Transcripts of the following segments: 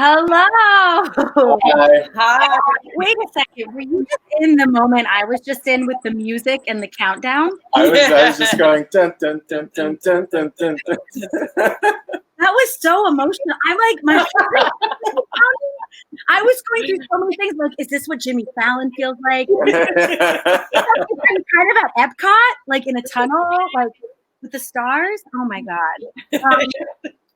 Hello. Hi. Hi. Wait a second. Were you just in the moment I was just in with the music and the countdown? I was just going dun dun dun dun dun dun dun. Dun. That was so emotional. I'm like, I was going through so many things. Like, is this what Jimmy Fallon feels like? Kind of at Epcot, like in a tunnel, like with the stars. Oh my God.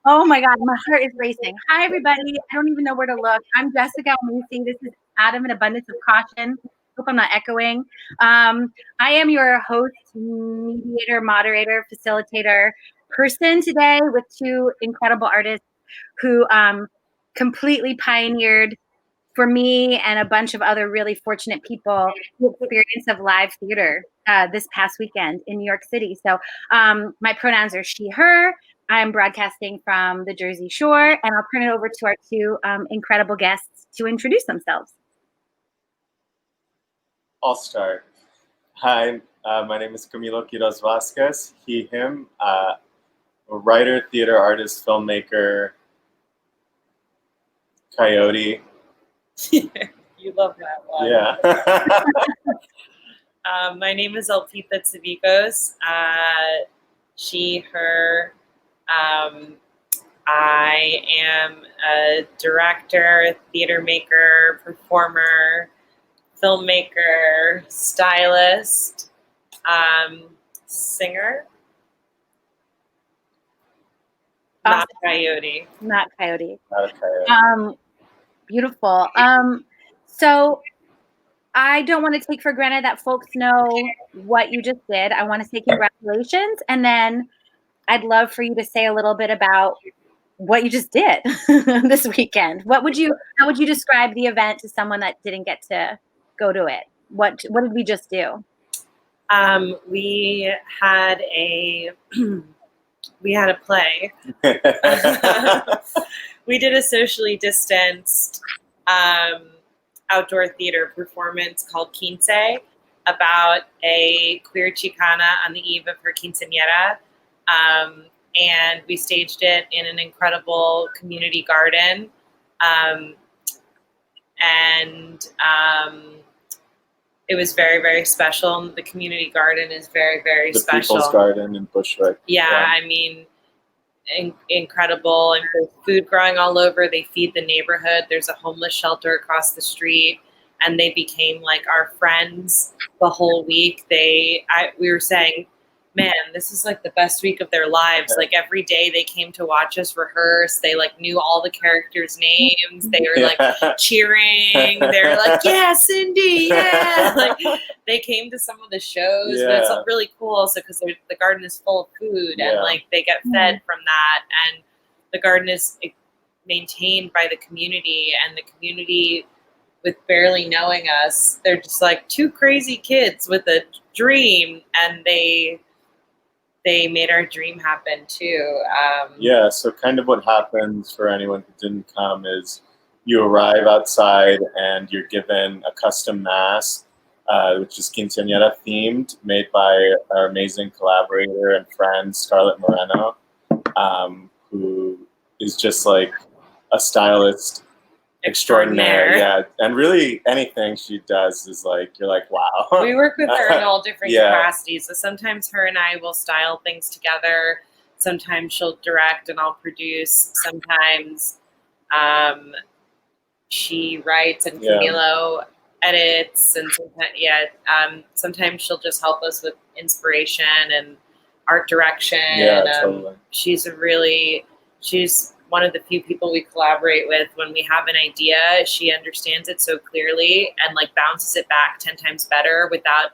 Oh my God, my heart is racing. Hi, everybody. I don't even know where to look. I'm Jessica Almasy. This is Out of an Abundance of Caution. Hope I'm not echoing. I am your host, mediator, moderator, facilitator person today with two incredible artists who completely pioneered for me and a bunch of other really fortunate people the experience of live theater this past weekend in New York City. So my pronouns are she, her. I'm broadcasting from the Jersey Shore, and I'll turn it over to our two incredible guests to introduce themselves. I'll start. Hi, my name is Camilo Vasquez, he, him, a writer, theater artist, filmmaker, coyote. You love that one. Yeah. My name is Ellpetha Tsivicos. She, her. I am a director, theater maker, performer, filmmaker, stylist, singer. Awesome. Not coyote. Not coyote. Not a coyote. Beautiful. So I don't want to take for granted that folks know what you just did. I want to say congratulations, and then I'd love for you to say a little bit about what you just did this weekend. How would you describe the event to someone that didn't get to go to it? What did we just do? We had a play. We did a socially distanced outdoor theater performance called Quince about a queer Chicana on the eve of her quinceañera. And we staged it in an incredible community garden. It was very, very special. The community garden is very, very special. The People's Garden in Bushwick. Yeah, I mean, incredible. And there's food growing all over. They feed the neighborhood. There's a homeless shelter across the street. And they became like our friends the whole week. We were saying, man, this is like the best week of their lives. Like every day they came to watch us rehearse. They like knew all the characters' names. They were like cheering. They were like, yeah, Cindy, yeah. Like they came to some of the shows. Yeah. But it's really cool also because the garden is full of food and like they get fed from that. And the garden is maintained by the community, and the community, with barely knowing us, they're just like two crazy kids with a dream, and they made our dream happen too. Yeah, so kind of what happens for anyone who didn't come is you arrive outside and you're given a custom mask, which is quinceañera themed, made by our amazing collaborator and friend, Scarlett Moreno, who is just like a stylist extraordinaire. Yeah, and really anything she does is like, you're like, wow. We work with her in all different capacities. So sometimes her and I will style things together. Sometimes she'll direct and I'll produce. Sometimes she writes and Camilo edits. And sometimes she'll just help us with inspiration and art direction. Yeah, totally. She's one of the few people we collaborate with. When we have an idea, she understands it so clearly and like bounces it back 10 times better without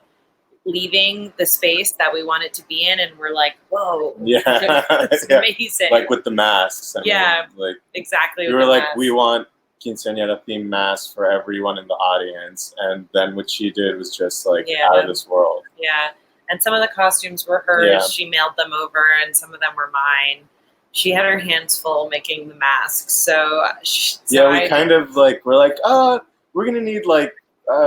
leaving the space that we want it to be in. And we're like, whoa, it's amazing. Like with the masks. Like exactly. We were like, we want quinceañera themed masks for everyone in the audience. And then what she did was just like out of this world. Yeah. And some of the costumes were hers. Yeah. She mailed them over, and some of them were mine. She had her hands full making the masks. We kind of like, we're like, we're going to need like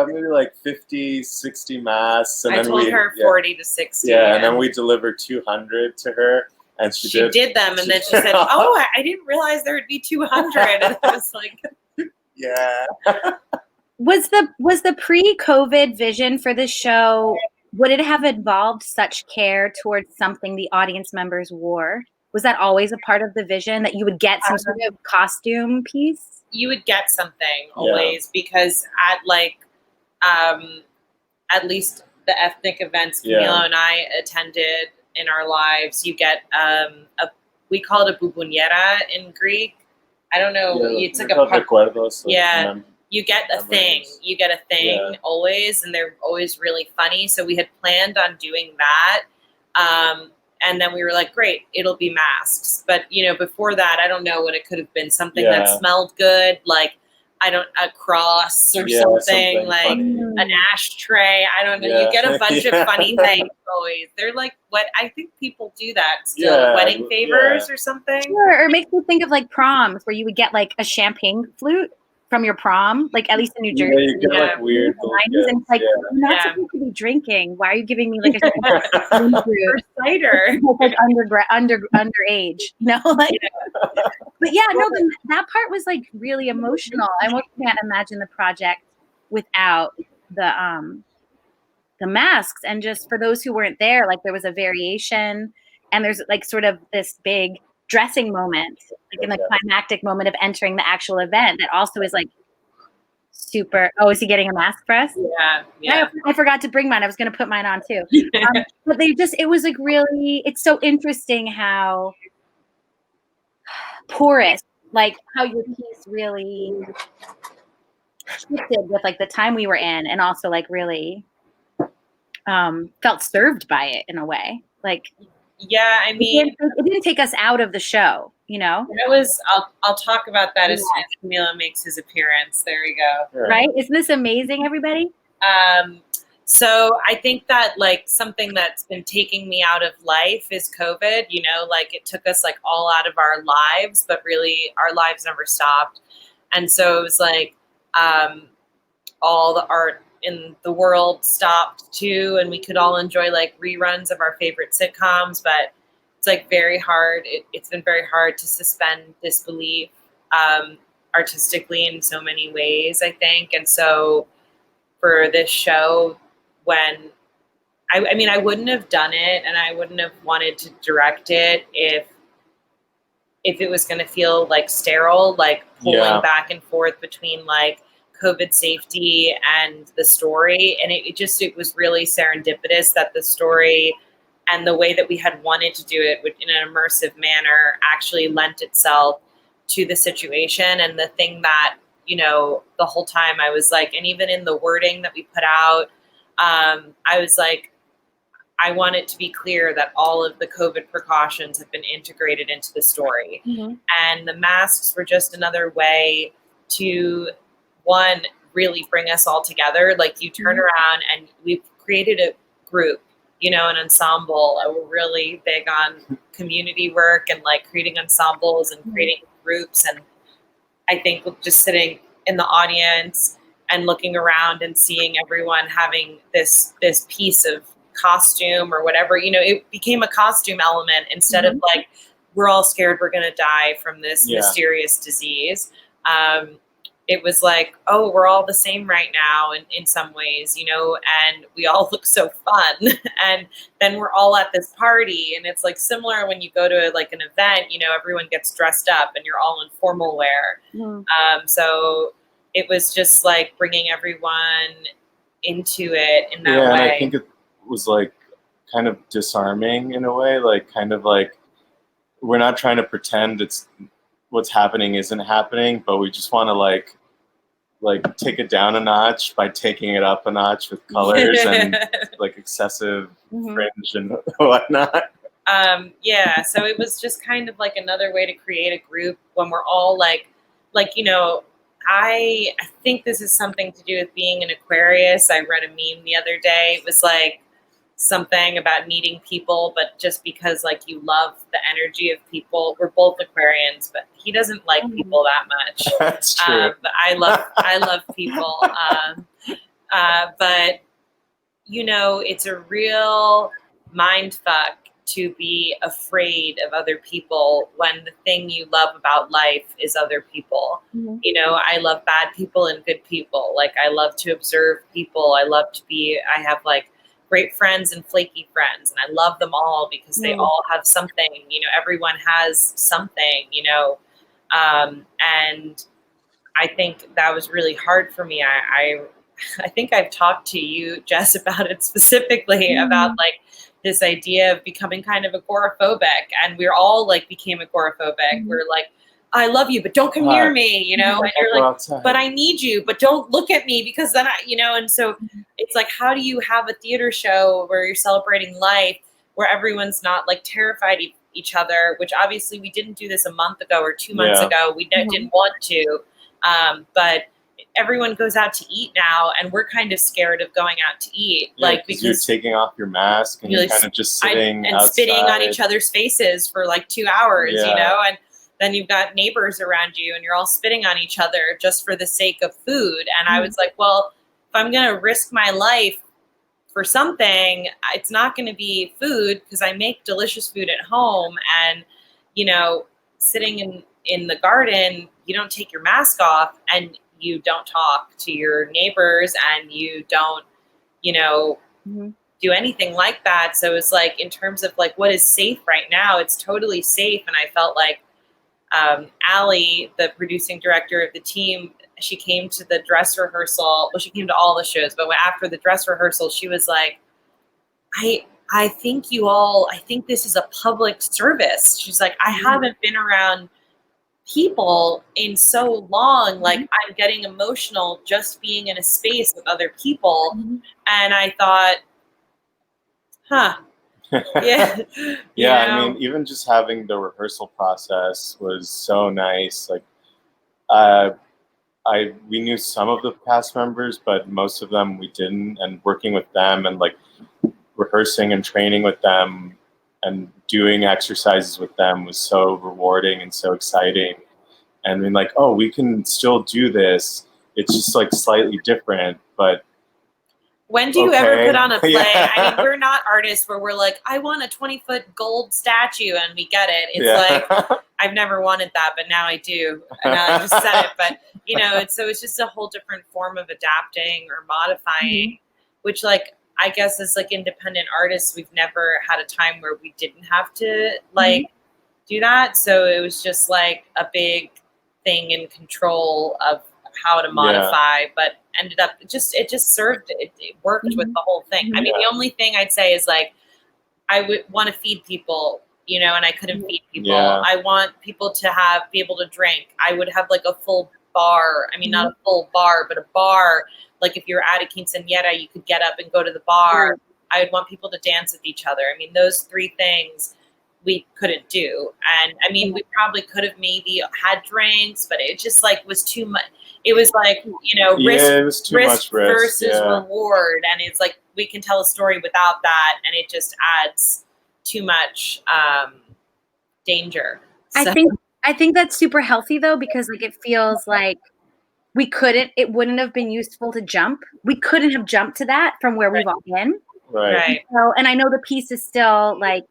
maybe like 50, 60 masks. And I told her 40 to 60. Yeah, and then we delivered 200 to her. And she did them, and then she said, "Oh, I didn't realize there would be 200." And I was like, "Yeah." Was the pre-COVID vision for this show? Would it have involved such care towards something the audience members wore? Was that always a part of the vision, that you would get some sort of costume piece? You would get something always, because at at least the ethnic events Camilo and I attended in our lives, you get we call it a buboniera in Greek. I don't know. It's like a you get a thing. You get a thing always, and they're always really funny. So we had planned on doing that. And then we were like, great, it'll be masks. But, before that, I don't know what it could have been. Something that smelled good, like, a cross or something like funny. An ashtray. I don't know. You get a bunch of funny things always. They're like, what I think people do that still. Wedding favors or something. Sure. Or it makes me think of like proms, where you would get like a champagne flute from your prom, like at least in New Jersey. You get like weird gifts, and it's like, you're not supposed to be drinking. Why are you giving me like a or cider? Like underage, like. But yeah, no, that part was like really emotional. I almost can't imagine the project without the masks. And just for those who weren't there, like there was a variation, and there's like sort of this big dressing moment, like in the climactic moment of entering the actual event, that also is like super. Oh, is he getting a mask for us? Yeah. I forgot to bring mine. I was going to put mine on too. But it was like really, it's so interesting how porous, like how your piece really shifted with like the time we were in, and also like really felt served by it in a way. Like, yeah, I mean, it didn't take us out of the show, It was. I'll talk about that as soon as Camilo makes his appearance. There we go. Right? Isn't this amazing, everybody? So I think that like something that's been taking me out of life is COVID. Like it took us like all out of our lives, but really our lives never stopped. And so it was like all the art in the world stopped too, and we could all enjoy like reruns of our favorite sitcoms, but it's like very hard. It's been very hard to suspend disbelief artistically in so many ways, I think. And so for this show, when I wouldn't have done it, and I wouldn't have wanted to direct it if it was going to feel like sterile, like pulling back and forth between like COVID safety and the story. And it was really serendipitous that the story and the way that we had wanted to do it in an immersive manner actually lent itself to the situation. And the thing that, the whole time I was like, and even in the wording that we put out, I was like, I want it to be clear that all of the COVID precautions have been integrated into the story. Mm-hmm. And the masks were just another way to, one, really bring us all together. Like you turn around and we've created a group, an ensemble. We're really big on community work and like creating ensembles and creating groups. And I think just sitting in the audience and looking around and seeing everyone having this piece of costume or whatever, it became a costume element instead of like, we're all scared we're going to die from this mysterious disease. It was like, oh, we're all the same right now in some ways, and we all look so fun. And then we're all at this party, and it's like similar when you go to like an event, everyone gets dressed up and you're all in formal wear. So it was just like bringing everyone into it in that way. And I think it was like kind of disarming in a way, like kind of like we're not trying to pretend what's happening isn't happening, but we just want to like take it down a notch by taking it up a notch with colors and like excessive fringe and whatnot. So it was just kind of like another way to create a group when we're all like I think this is something to do with being an Aquarius. I read a meme the other day. It was like something about needing people, but just because like you love the energy of people. We're both Aquarians, but he doesn't like people that much. That's true. But I love people. But it's a real mind fuck to be afraid of other people when the thing you love about life is other people. Mhm. You know, I love bad people and good people. Like, I love to observe people. I have like great friends and flaky friends, and I love them all because they all have something, you know, everyone has something, you know. And I think that was really hard for me. I think I've talked to you, Jess, about it specifically, about like this idea of becoming kind of agoraphobic, and we're all like became agoraphobic. We're like, I love you, but don't come near me, you know, and you're like, but I need you, but don't look at me because then you know, and so it's like, how do you have a theater show where you're celebrating life, where everyone's not like terrified of each other, which obviously we didn't do this a month ago or 2 months ago. We didn't want to, but everyone goes out to eat now, and we're kind of scared of going out to eat, like because you're taking off your mask and you're kind of just sitting and outside. spitting on each other's faces for like 2 hours, you know, and then you've got neighbors around you, and you're all spitting on each other just for the sake of food. And I was like, well, if I'm going to risk my life for something, it's not going to be food, because I make delicious food at home, and you know, sitting in the garden, you don't take your mask off, and you don't talk to your neighbors, and you don't, you know, do anything like that. So it's like, in terms of like what is safe right now, it's totally safe. And I felt like Allie, the producing director of the team, she came to the dress rehearsal. Well, she came to all the shows, but after the dress rehearsal, she was like, I think this is a public service. She's like, I haven't been around people in so long, like I'm getting emotional just being in a space with other people. And I thought, yeah, I mean, even just having the rehearsal process was so nice. Like, we knew some of the cast members, but most of them we didn't, and working with them and like rehearsing and training with them and doing exercises with them was so rewarding and so exciting. And then like, oh, we can still do this. It's just like slightly different, but when do you ever put on a play? I mean, we're not artists where we're like, I want a 20-foot gold statue and we get it. It's like, I've never wanted that, but now I do. And I just said it, but you know, it's just a whole different form of adapting or modifying, which like, I guess as like independent artists, we've never had a time where we didn't have to like do that. So it was just like a big thing in control of how to modify, but ended up it just served, it worked with the whole thing. I mean, the only thing I'd say is like, I would want to feed people, you know, and I couldn't feed people. I want people to be able to drink. I would have like a full bar. I mean, not a full bar, but a bar. Like if you're at a quinceañera, you could get up and go to the bar. I would want people to dance with each other. I mean, those three things we couldn't do. And I mean, we probably could have maybe had drinks, but it just like was too much. It was like, you know, risk versus reward. And it's like, we can tell a story without that. And it just adds too much danger. So. I think that's super healthy though, because like, it feels like it wouldn't have been useful to jump. We couldn't have jumped to that from where we've all been. Right. So, and I know the piece is still like,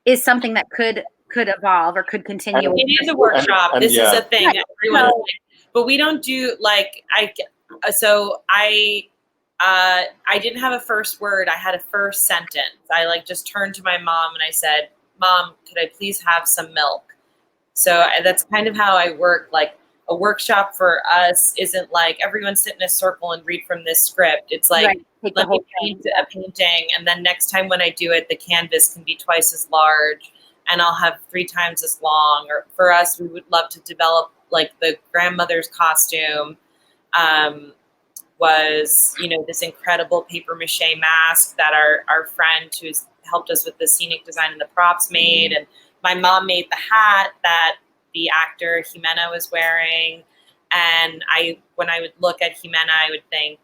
is something that could evolve or could continue. It is a workshop. This is a thing. Everyone, but we don't do like I didn't have a first word. I had a first sentence. I like just turned to my mom and I said, "Mom, could I please have some milk?" So that's kind of how I work. Like a workshop for us isn't like everyone sit in a circle and read from this script. It's like, let me paint a painting, and then next time when I do it, the canvas can be twice as large and I'll have 3 times as long. Or for us, we would love to develop like the grandmother's costume was, you know, this incredible paper mache mask that our friend who's helped us with the scenic design and the props made. And my mom made the hat that the actor Jimena was wearing. And when I would look at Jimena, I would think,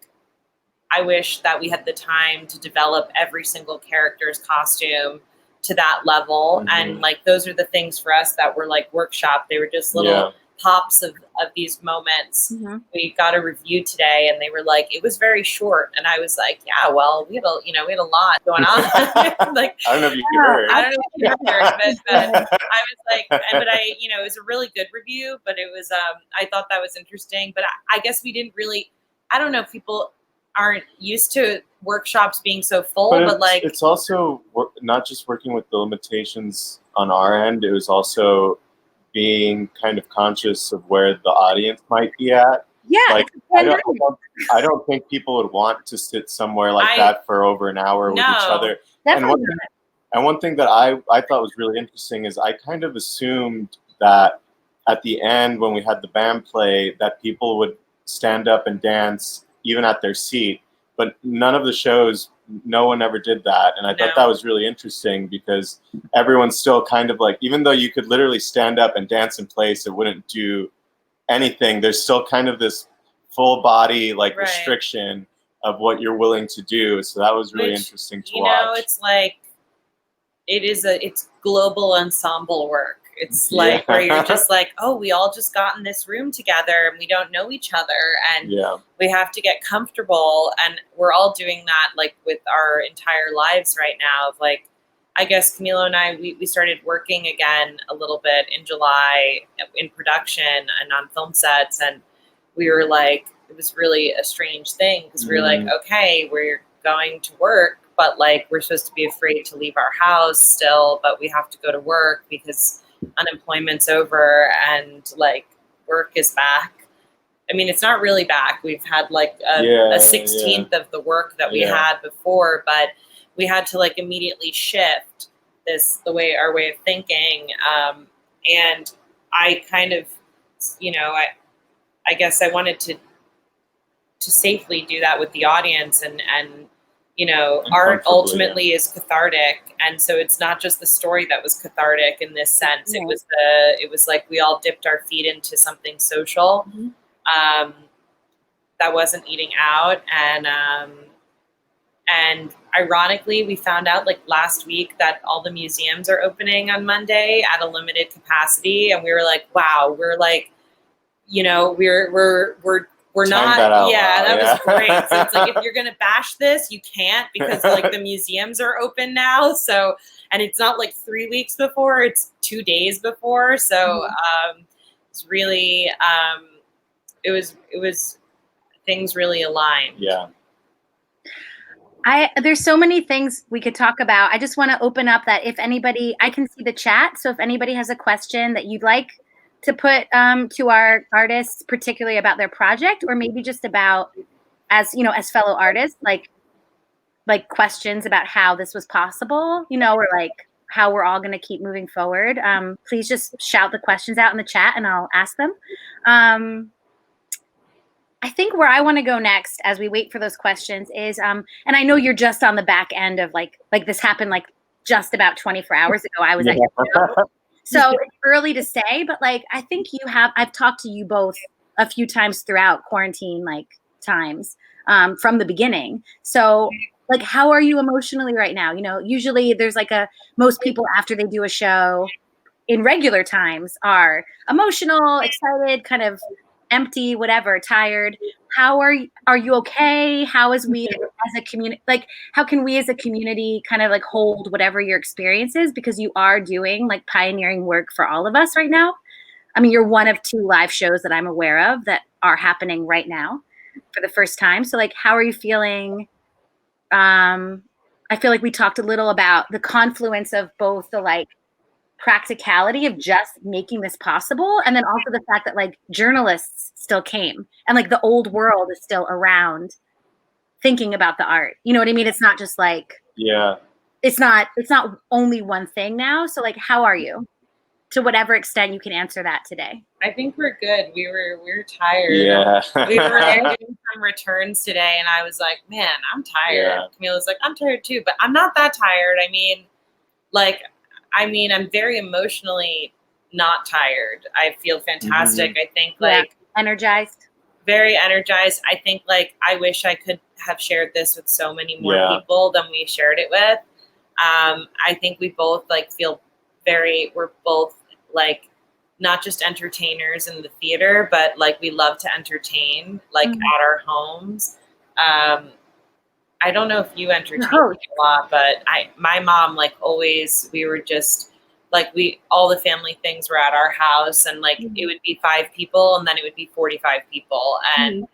I wish that we had the time to develop every single character's costume to that level. And like, those are the things for us that were like workshop. They were just little pops of these moments. We got a review today and they were like, it was very short. And I was like, yeah, well, we had a lot going on. Like, I don't know if you heard. I don't know if you heard, but I was like, but I, it was a really good review, but it was, I thought that was interesting, but I guess we didn't really, I don't know if people aren't used to workshops being so full, but like it's also not just working with the limitations on our end. It was also being kind of conscious of where the audience might be at. Yeah, like I don't think people would want to sit somewhere like that for over an hour with each other. And one thing that I thought was really interesting is I kind of assumed that at the end when we had the band play that people would stand up and dance even at their seat, but none of the shows, no one ever did that. And I thought that was really interesting because everyone's still kind of like, even though you could literally stand up and dance in place, it wouldn't do anything. There's still kind of this full body like restriction of what you're willing to do. So that was really interesting to watch. It's like, it's global ensemble work. It's like where you're just like, oh, we all just got in this room together and we don't know each other and we have to get comfortable. And we're all doing that like with our entire lives right now. Of like, I guess Camilo and I, we started working again a little bit in July in production and on film sets. And we were like, it was really a strange thing because we were like, okay, we're going to work, but like we're supposed to be afraid to leave our house still, but we have to go to work because unemployment's over and like work is back. I mean, it's not really back. We've had like a 16th of the work that we had before, but we had to like immediately shift our way of thinking. And I kind of, I guess I wanted to safely do that with the audience and art ultimately is cathartic, and so it's not just the story that was cathartic in this sense. It was like we all dipped our feet into something social that wasn't eating out, and ironically, we found out like last week that all the museums are opening on Monday at a limited capacity, and we were like, wow, we're like, we're not, that was great. So it's like, if you're going to bash this, you can't because like the museums are open now. So, and it's not like 3 weeks before, it's 2 days before. So it's really, it was things really aligned. Yeah. There's so many things we could talk about. I just want to open up that if anybody, I can see the chat. So if anybody has a question that you'd like to put to our artists, particularly about their project, or maybe just about as fellow artists, like questions about how this was possible, or like how we're all going to keep moving forward. Please just shout the questions out in the chat and I'll ask them. I think where I want to go next as we wait for those questions is, and I know you're just on the back end of like this happened like just about 24 hours ago. I was at your show. So it's early to say, but like, I think I've talked to you both a few times throughout quarantine, like times from the beginning. So like, how are you emotionally right now? Usually there's like most people after they do a show in regular times are emotional, excited, kind of empty, whatever, tired. How are you okay? How is we as a community, like how can we as a community kind of like hold whatever your experience is, because you are doing like pioneering work for all of us right now. I mean, you're one of 2 live shows that I'm aware of that are happening right now for the first time. So like, how are you feeling? I feel like we talked a little about the confluence of both the like practicality of just making this possible, and then also the fact that like journalists still came and like the old world is still around thinking about the art. You know what I mean? It's not just like, it's not only one thing now. So like, how are you, to whatever extent you can answer that today? I think we're good. We were tired. Yeah. We were like doing some returns today and I was like, man, I'm tired. Camilo's like, I'm tired too, but I'm not that tired. I'm very emotionally not tired. I feel fantastic. I think like energized, very energized. I think like I wish I could have shared this with so many more people than we shared it with. I think we both like feel we're both like not just entertainers in the theater, but like we love to entertain like at our homes. I don't know if you entertain a lot, but my mom, like always, we were just like, all the family things were at our house, and like it would be 5 people and then it would be 45 people. And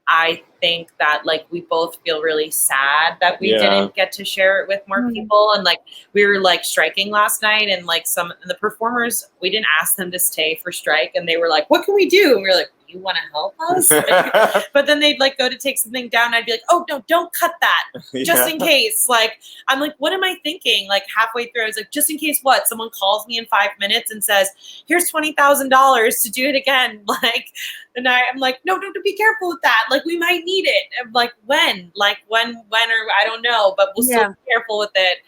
I think that like we both feel really sad that we didn't get to share it with more people. And like we were like striking last night, and like the performers, we didn't ask them to stay for strike, and they were like, "What can we do?" And we were like, "You want to help us?" But then they'd like go to take something down, and I'd be like, "Oh no, don't cut that, just in case." Like I'm like, what am I thinking? Like halfway through, I was like, just in case what? Someone calls me in 5 minutes and says, "Here's $20,000 to do it again." Like, and I'm like, no, be careful with that. Like we might need it. I'm like when? Like when or I don't know, but we'll still be careful with it.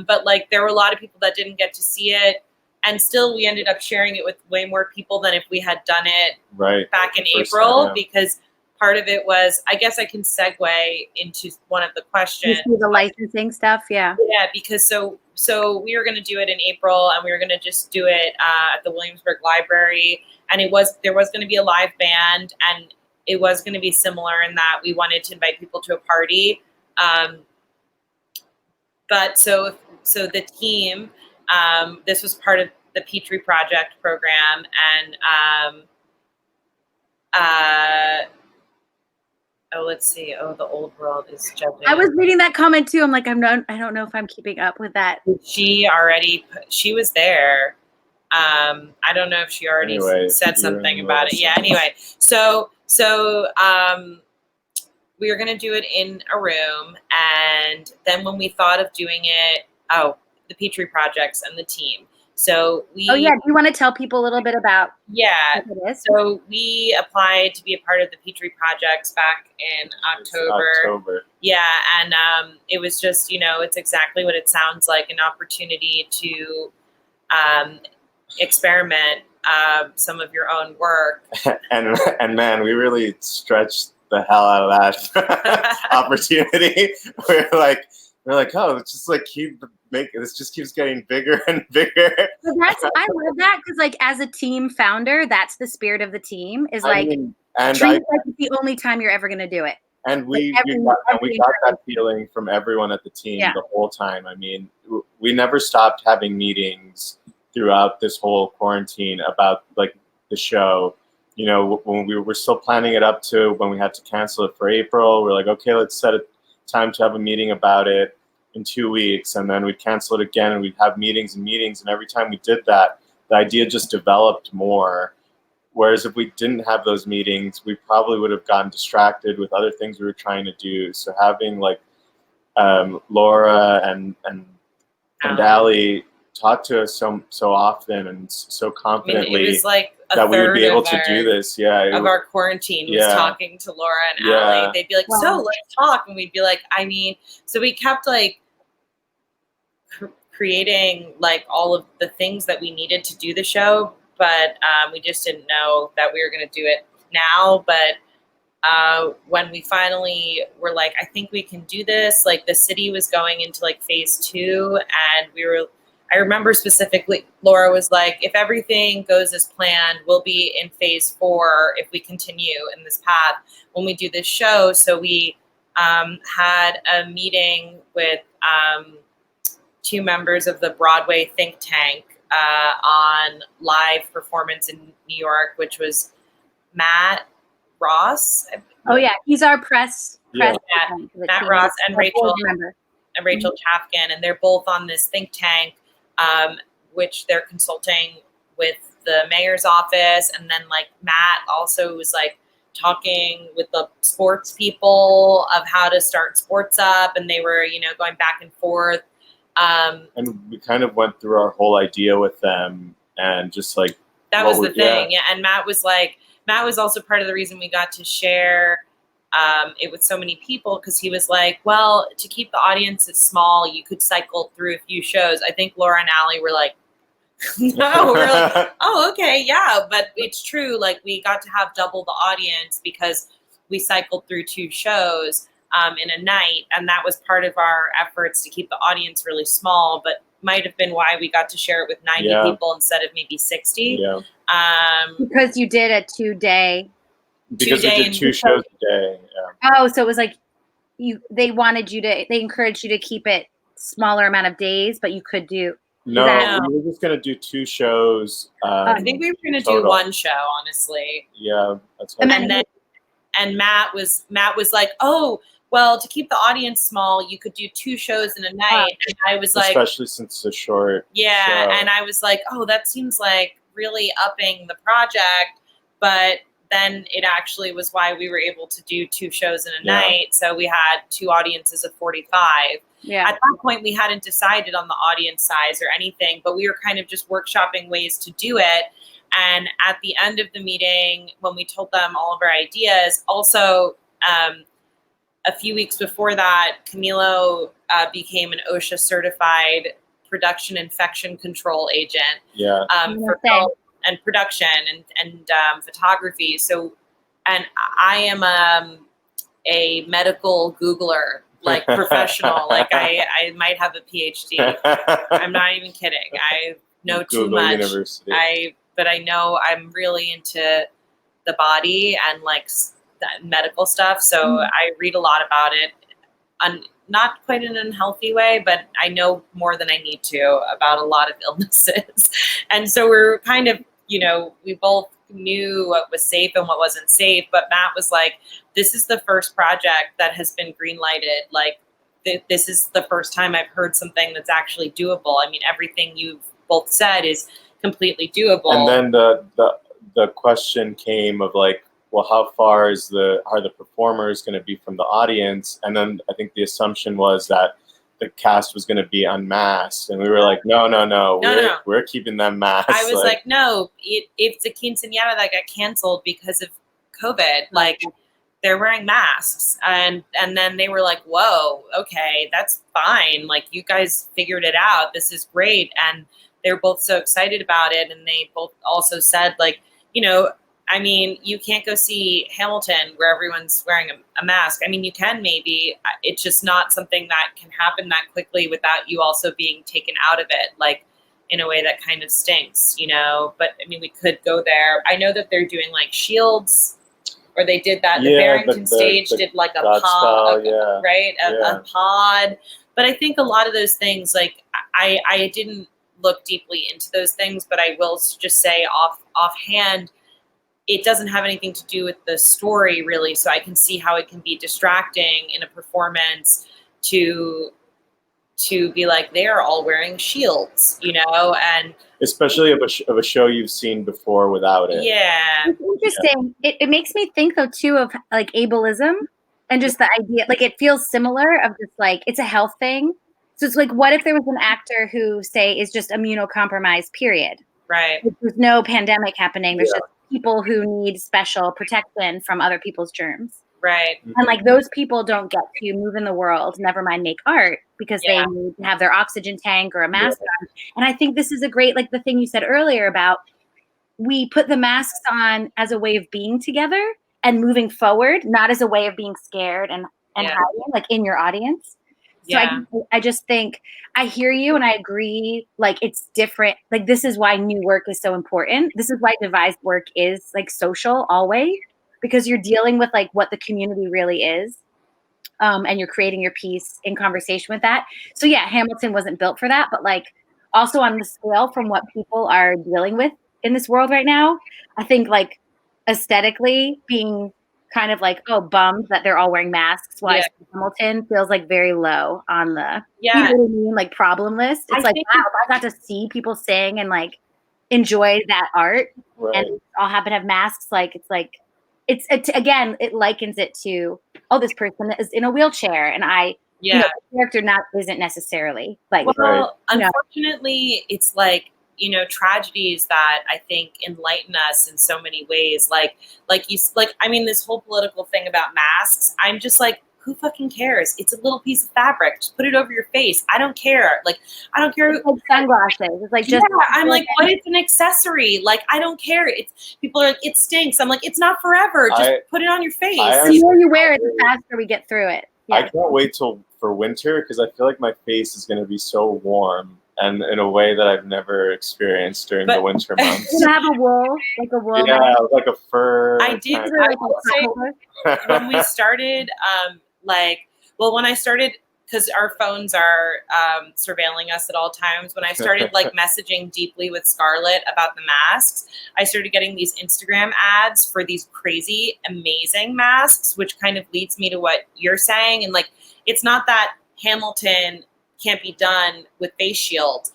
But like there were a lot of people that didn't get to see it. And still, we ended up sharing it with way more people than if we had done it back in April, because part of it was, I guess I can segue into one of the questions. The licensing stuff, Yeah, because so we were going to do it in April, and we were going to just do it at the Williamsburg Library, and there was going to be a live band, and it was going to be similar in that we wanted to invite people to a party. But so the team. This was part of the Petrie Project program, and let's see. Oh, the old world is judging. I was reading that comment too. I'm like, I don't know if I'm keeping up with that. She was there. I don't know if she already said something about it. Yeah. Anyway, so we were gonna do it in a room, and then when we thought of doing it, the Petrie Projects and the team. So we. Oh yeah, do you want to tell people a little bit about? Yeah. What it is? So we applied to be a part of the Petrie Projects back in October. Yeah, and it was just, it's exactly what it sounds like, an opportunity to experiment some of your own work. and man, we really stretched the hell out of that opportunity. We're like, oh, it's just like this just keeps getting bigger and bigger. I love that, because like as a team founder, that's the spirit of the team, is like, treat it like it's the only time you're ever going to do it. And we got that feeling from everyone at the team the whole time. I mean, we never stopped having meetings throughout this whole quarantine about like the show. When we were still planning it up to when we had to cancel it for April, we're like, okay, let's set a time to have a meeting about it in 2 weeks, and then we'd cancel it again, and we'd have meetings, and every time we did that, the idea just developed more. Whereas if we didn't have those meetings, we probably would have gotten distracted with other things we were trying to do. So having like Laura and Allie talk to us so often and so confidently, it was like that we would be able to do this. Of our quarantine was talking to Laura and Allie. They'd be like, so let's talk. And we'd be like, so we kept like creating like all of the things that we needed to do the show, but we just didn't know that we were going to do it now. But when we finally were like, I think we can do this, like the city was going into like phase 2, and I remember specifically, Laura was like, if everything goes as planned, we'll be in phase 4 if we continue in this path when we do this show. So we had a meeting with 2 members of the Broadway think tank on live performance in New York, which was Matt Ross. Oh yeah, he's our press. Matt Ross and Rachel Chavkin, and they're both on this think tank. Which they're consulting with the mayor's office. And then like Matt also was like talking with the sports people of how to start sports up. And they were, going back and forth. And we kind of went through our whole idea with them, and just like, that was the thing. Yeah. And Matt was also part of the reason we got to share it with so many people, because he was like, well, to keep the audiences small, you could cycle through a few shows. I think Laura and Allie were like, no, we're like, oh, okay, yeah. But it's true. Like we got to have double the audience because we cycled through 2 shows. in a night. And that was part of our efforts to keep the audience really small, but might have been why we got to share it with 90 people instead of maybe 60. Yeah. Because you did a 2-day. Because we did 2 shows a day. Yeah. Oh, so it was like they encouraged you to keep it smaller amount of days, but you could do. No, we were just going to do 2 shows. I think we were going to do 1 show, honestly. Yeah. That's and Matt was like, oh, well, to keep the audience small, you could do 2 shows in a night. And I was like, especially since it's a short show. And I was like, oh, that seems like really upping the project. But then it actually was why we were able to do 2 shows in a night. So we had 2 audiences of 45. Yeah. At that point, we hadn't decided on the audience size or anything, but we were kind of just workshopping ways to do it. And at the end of the meeting, when we told them all of our ideas, also a few weeks before that, Camilo became an OSHA certified production infection control agent for film and production and photography. So, and I am a medical Googler, like professional. Like I might have a PhD. I'm not even kidding. I know too much. University. But I know I'm really into the body and like that medical stuff. So I read a lot about it, not quite in an unhealthy way, but I know more than I need to about a lot of illnesses. And so we're kind of, we both knew what was safe and what wasn't safe, but Matt was like, this is the first project that has been green lighted. Like this is the first time I've heard something that's actually doable. I mean, everything you've both said is completely doable. And then the question came of like, well, how far are the performers going to be from the audience? And then I think the assumption was that the cast was going to be unmasked, and we were like, no, we're keeping them masked. I was like no, it's a quinceañera that got canceled because of COVID. Like they're wearing masks, and then they were like, whoa, okay, that's fine. Like you guys figured it out. This is great, and they're both so excited about it, and they both also said like, I mean, you can't go see Hamilton where everyone's wearing a mask. I mean, you can maybe. It's just not something that can happen that quickly without you also being taken out of it, like in a way that kind of stinks, But I mean, we could go there. I know that they're doing like shields, or they did that. The Barrington stage did like a pod, right? A pod. But I think a lot of those things, like I didn't look deeply into those things, but I will just say offhand, it doesn't have anything to do with the story really. So I can see how it can be distracting in a performance to be like, they are all wearing shields, and especially of a show you've seen before without it. Yeah. It's interesting. Yeah. It makes me think though too of like ableism and just the idea, like it feels similar of just like, it's a health thing. So it's like, what if there was an actor who say is just immunocompromised, period. Right. There's no pandemic happening. There's just people who need special protection from other people's germs. Right. And like those people don't get to move in the world, never mind make art, because they need to have their oxygen tank or a mask on. And I think this is a great, like the thing you said earlier about we put the masks on as a way of being together and moving forward, not as a way of being scared and hiding, like in your audience. So I just think I hear you and I agree. Like it's different. Like this is why new work is so important. This is why devised work is like social always, because you're dealing with like what the community really is. And you're creating your piece in conversation with that. So yeah, Hamilton wasn't built for that, but like also on the scale from what people are dealing with in this world right now, I think like aesthetically being kind of like, oh, bummed that they're all wearing masks. While Hamilton feels like very low on the, you know what I mean? Like problem list. It's like, wow, if I got to see people sing and like enjoy that art and all happen to have masks, like, it's like, it's again, it likens it to, oh, this person is in a wheelchair and you know, the character isn't necessarily like, well, unfortunately it's like, tragedies that I think enlighten us in so many ways. Like I mean, this whole political thing about masks, I'm just like, who fucking cares? It's a little piece of fabric. Just put it over your face. I don't care. Like, I don't care. It's like sunglasses. It's like just. Yeah, I'm like, what? It's an accessory. Like, I don't care. People are like, it stinks. I'm like, it's not forever. Just put it on your face. The more you wear it, the faster we get through it. I can't wait for winter because I feel like my face is going to be so warm and in a way that I've never experienced during the winter months. You have a wool, like a wool. Yeah, like a fur. I did. I will say when we started, when I started, because our phones are surveilling us at all times. When I started messaging deeply with Scarlett about the masks, I started getting these Instagram ads for these crazy, amazing masks, which kind of leads me to what you're saying. And it's not that Hamilton can't be done with face shields.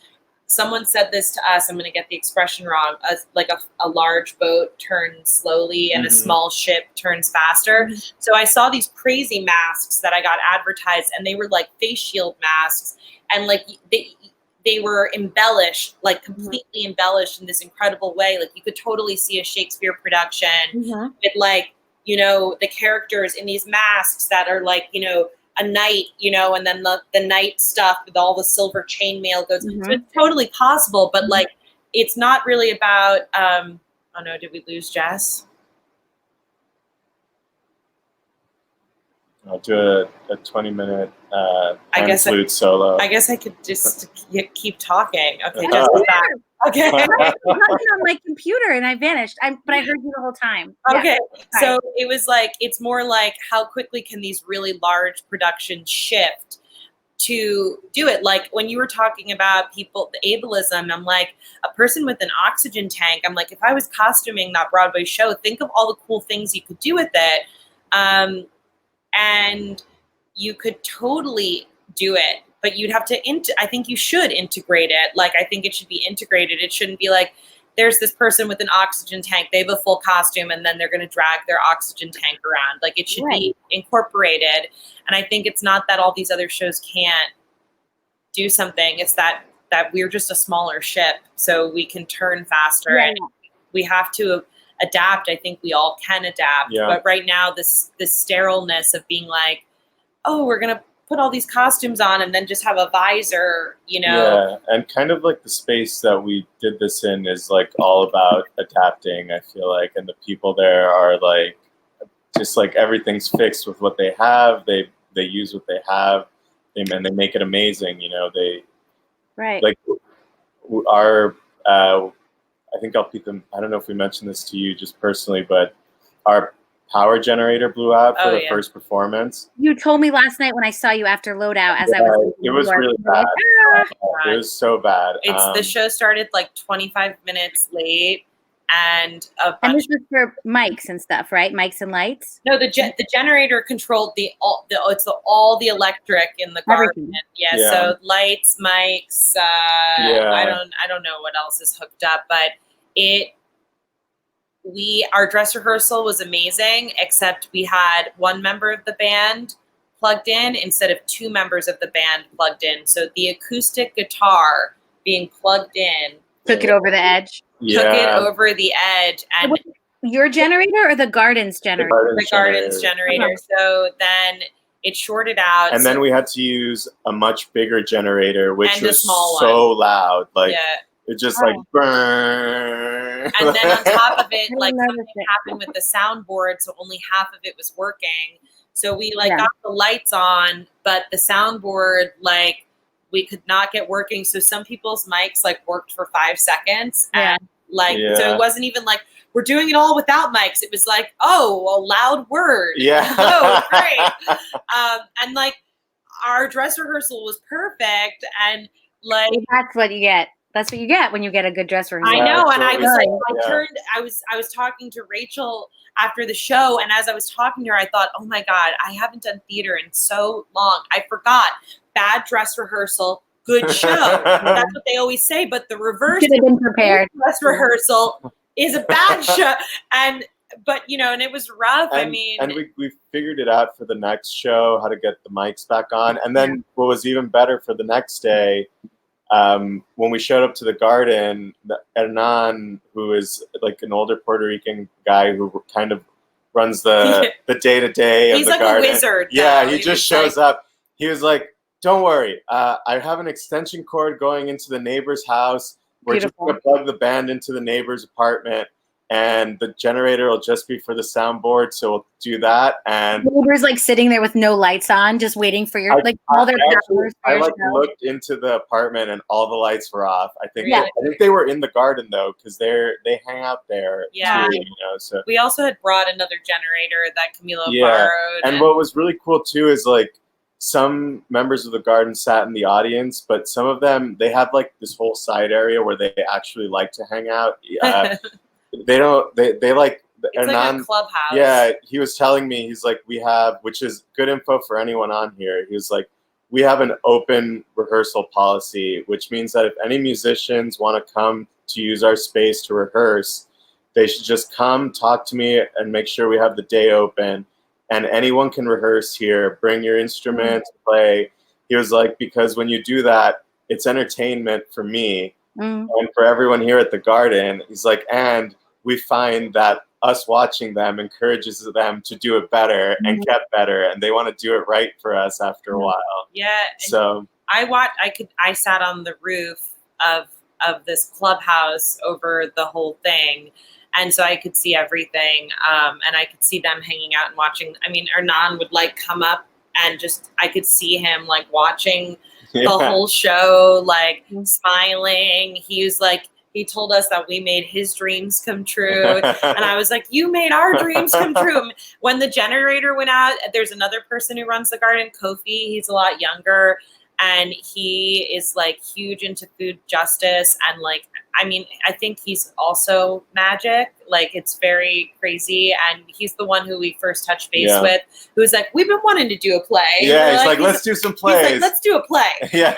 Someone said this to us, I'm going to get the expression wrong, a large boat turns slowly and a small ship turns faster. So I saw these crazy masks that I got advertised, and they were like face shield masks, and they were embellished, completely embellished in this incredible way. You could totally see a Shakespeare production with the characters in these masks that are a knight, and then the knight stuff with all the silver chainmail goes. So it's totally possible, but it's not really about. Oh no, did we lose Jess? I'll do a 20-minute flute solo. I guess I could just keep talking. Okay, Jess is back. Okay. I was looking on my computer and I vanished. But I heard you the whole time. Okay. Yeah. So it was it's more how quickly can these really large productions shift to do it? When you were talking about people, the ableism, I'm a person with an oxygen tank. I'm if I was costuming that Broadway show, think of all the cool things you could do with it. And you could totally do it. But you'd have to, I think you should integrate it. I think it should be integrated. It shouldn't be there's this person with an oxygen tank, they have a full costume, and then they're going to drag their oxygen tank around. It should be incorporated. And I think it's not that all these other shows can't do something. It's that we're just a smaller ship, so we can turn faster. And we have to adapt. I think we all can adapt. Yeah. But right now, this sterileness of being we're going to put all these costumes on and then just have a visor, Yeah, and kind of the space that we did this in is all about adapting, I feel and the people there are just everything's fixed with what they have. They use what they have, and they make it amazing, they our I think Ellpetha, I don't know if we mentioned this to you just personally, but our power generator blew out for the first performance. You told me last night when I saw you after loadout as I was. It was really bad. It was so bad. The show started 25 minutes late, and this was for mics and stuff, right? Mics and lights. No, the generator controlled all the electric in the garden. Yeah, so lights, mics. I don't know what else is hooked up, but our dress rehearsal was amazing, except we had one member of the band plugged in instead of two members of the band plugged in. So the acoustic guitar being plugged in took it over the edge. Took it over the edge. And your generator or the garden's generator? The garden's generator. So then it shorted out. And then we had to use a much bigger generator, which was so loud. It just burn. And then on top of it, something happened with the soundboard, so only half of it was working. So we got the lights on, but the soundboard we could not get working. So some people's mics worked for 5 seconds, and so it wasn't even we're doing it all without mics. It was a loud word. Yeah. Oh, great. And our dress rehearsal was perfect, and that's what you get. That's what you get when you get a good dress rehearsal. I know, and I was I was talking to Rachel after the show, and as I was talking to her, I thought, oh my God, I haven't done theater in so long. I forgot. Bad dress rehearsal, good show. That's what they always say, but the reverse should have been prepared. Dress rehearsal is a bad show. But and it was rough. And we figured it out for the next show, how to get the mics back on. And then what was even better for the next day, when we showed up to the garden, Hernan, who is an older Puerto Rican guy who kind of runs the day-to-day of the garden. He's a wizard. Yeah, he just shows up. He was don't worry, I have an extension cord going into the neighbor's house. We're just going to plug the band into the neighbor's apartment. and the generator will just be for the soundboard, so we'll do that. And neighbors like sitting there with no lights on, just waiting for your all their powers. I looked into the apartment and all the lights were off. I think they were in the garden though, because they hang out there. Yeah, too, so we also had brought another generator that Camilo borrowed. And what was really cool too is like some members of the garden sat in the audience, but some of them, they have like this whole side area where they actually like to hang out. They like, it's like a clubhouse. Yeah, he was telling me, he's like, we have, which is good info for anyone on here. He was like, we have an open rehearsal policy, which means that if any musicians want to come to use our space to rehearse, they should just come talk to me and make sure we have the day open. And anyone can rehearse here, bring your instruments, play. He was like, because when you do that, it's entertainment for me and for everyone here at the garden. He's like, and we find that us watching them encourages them to do it better and get better, and they want to do it right for us after a while. Yeah. So I sat on the roof of this clubhouse over the whole thing, and so I could see everything, and I could see them hanging out and watching. I mean, Hernan would like come up and just, I could see him like watching the whole show, like smiling. He was like, he told us that we made his dreams come true. And I was like, you made our dreams come true. When the generator went out, there's another person who runs the garden, Kofi. He's a lot younger. And he is like huge into food justice. And like, I mean, I think he's also magic. Like, it's very crazy. And he's the one who we first touched base with, who was like, we've been wanting to do a play. Yeah, he's like, let's do some plays. He's like, let's do a play. Yeah.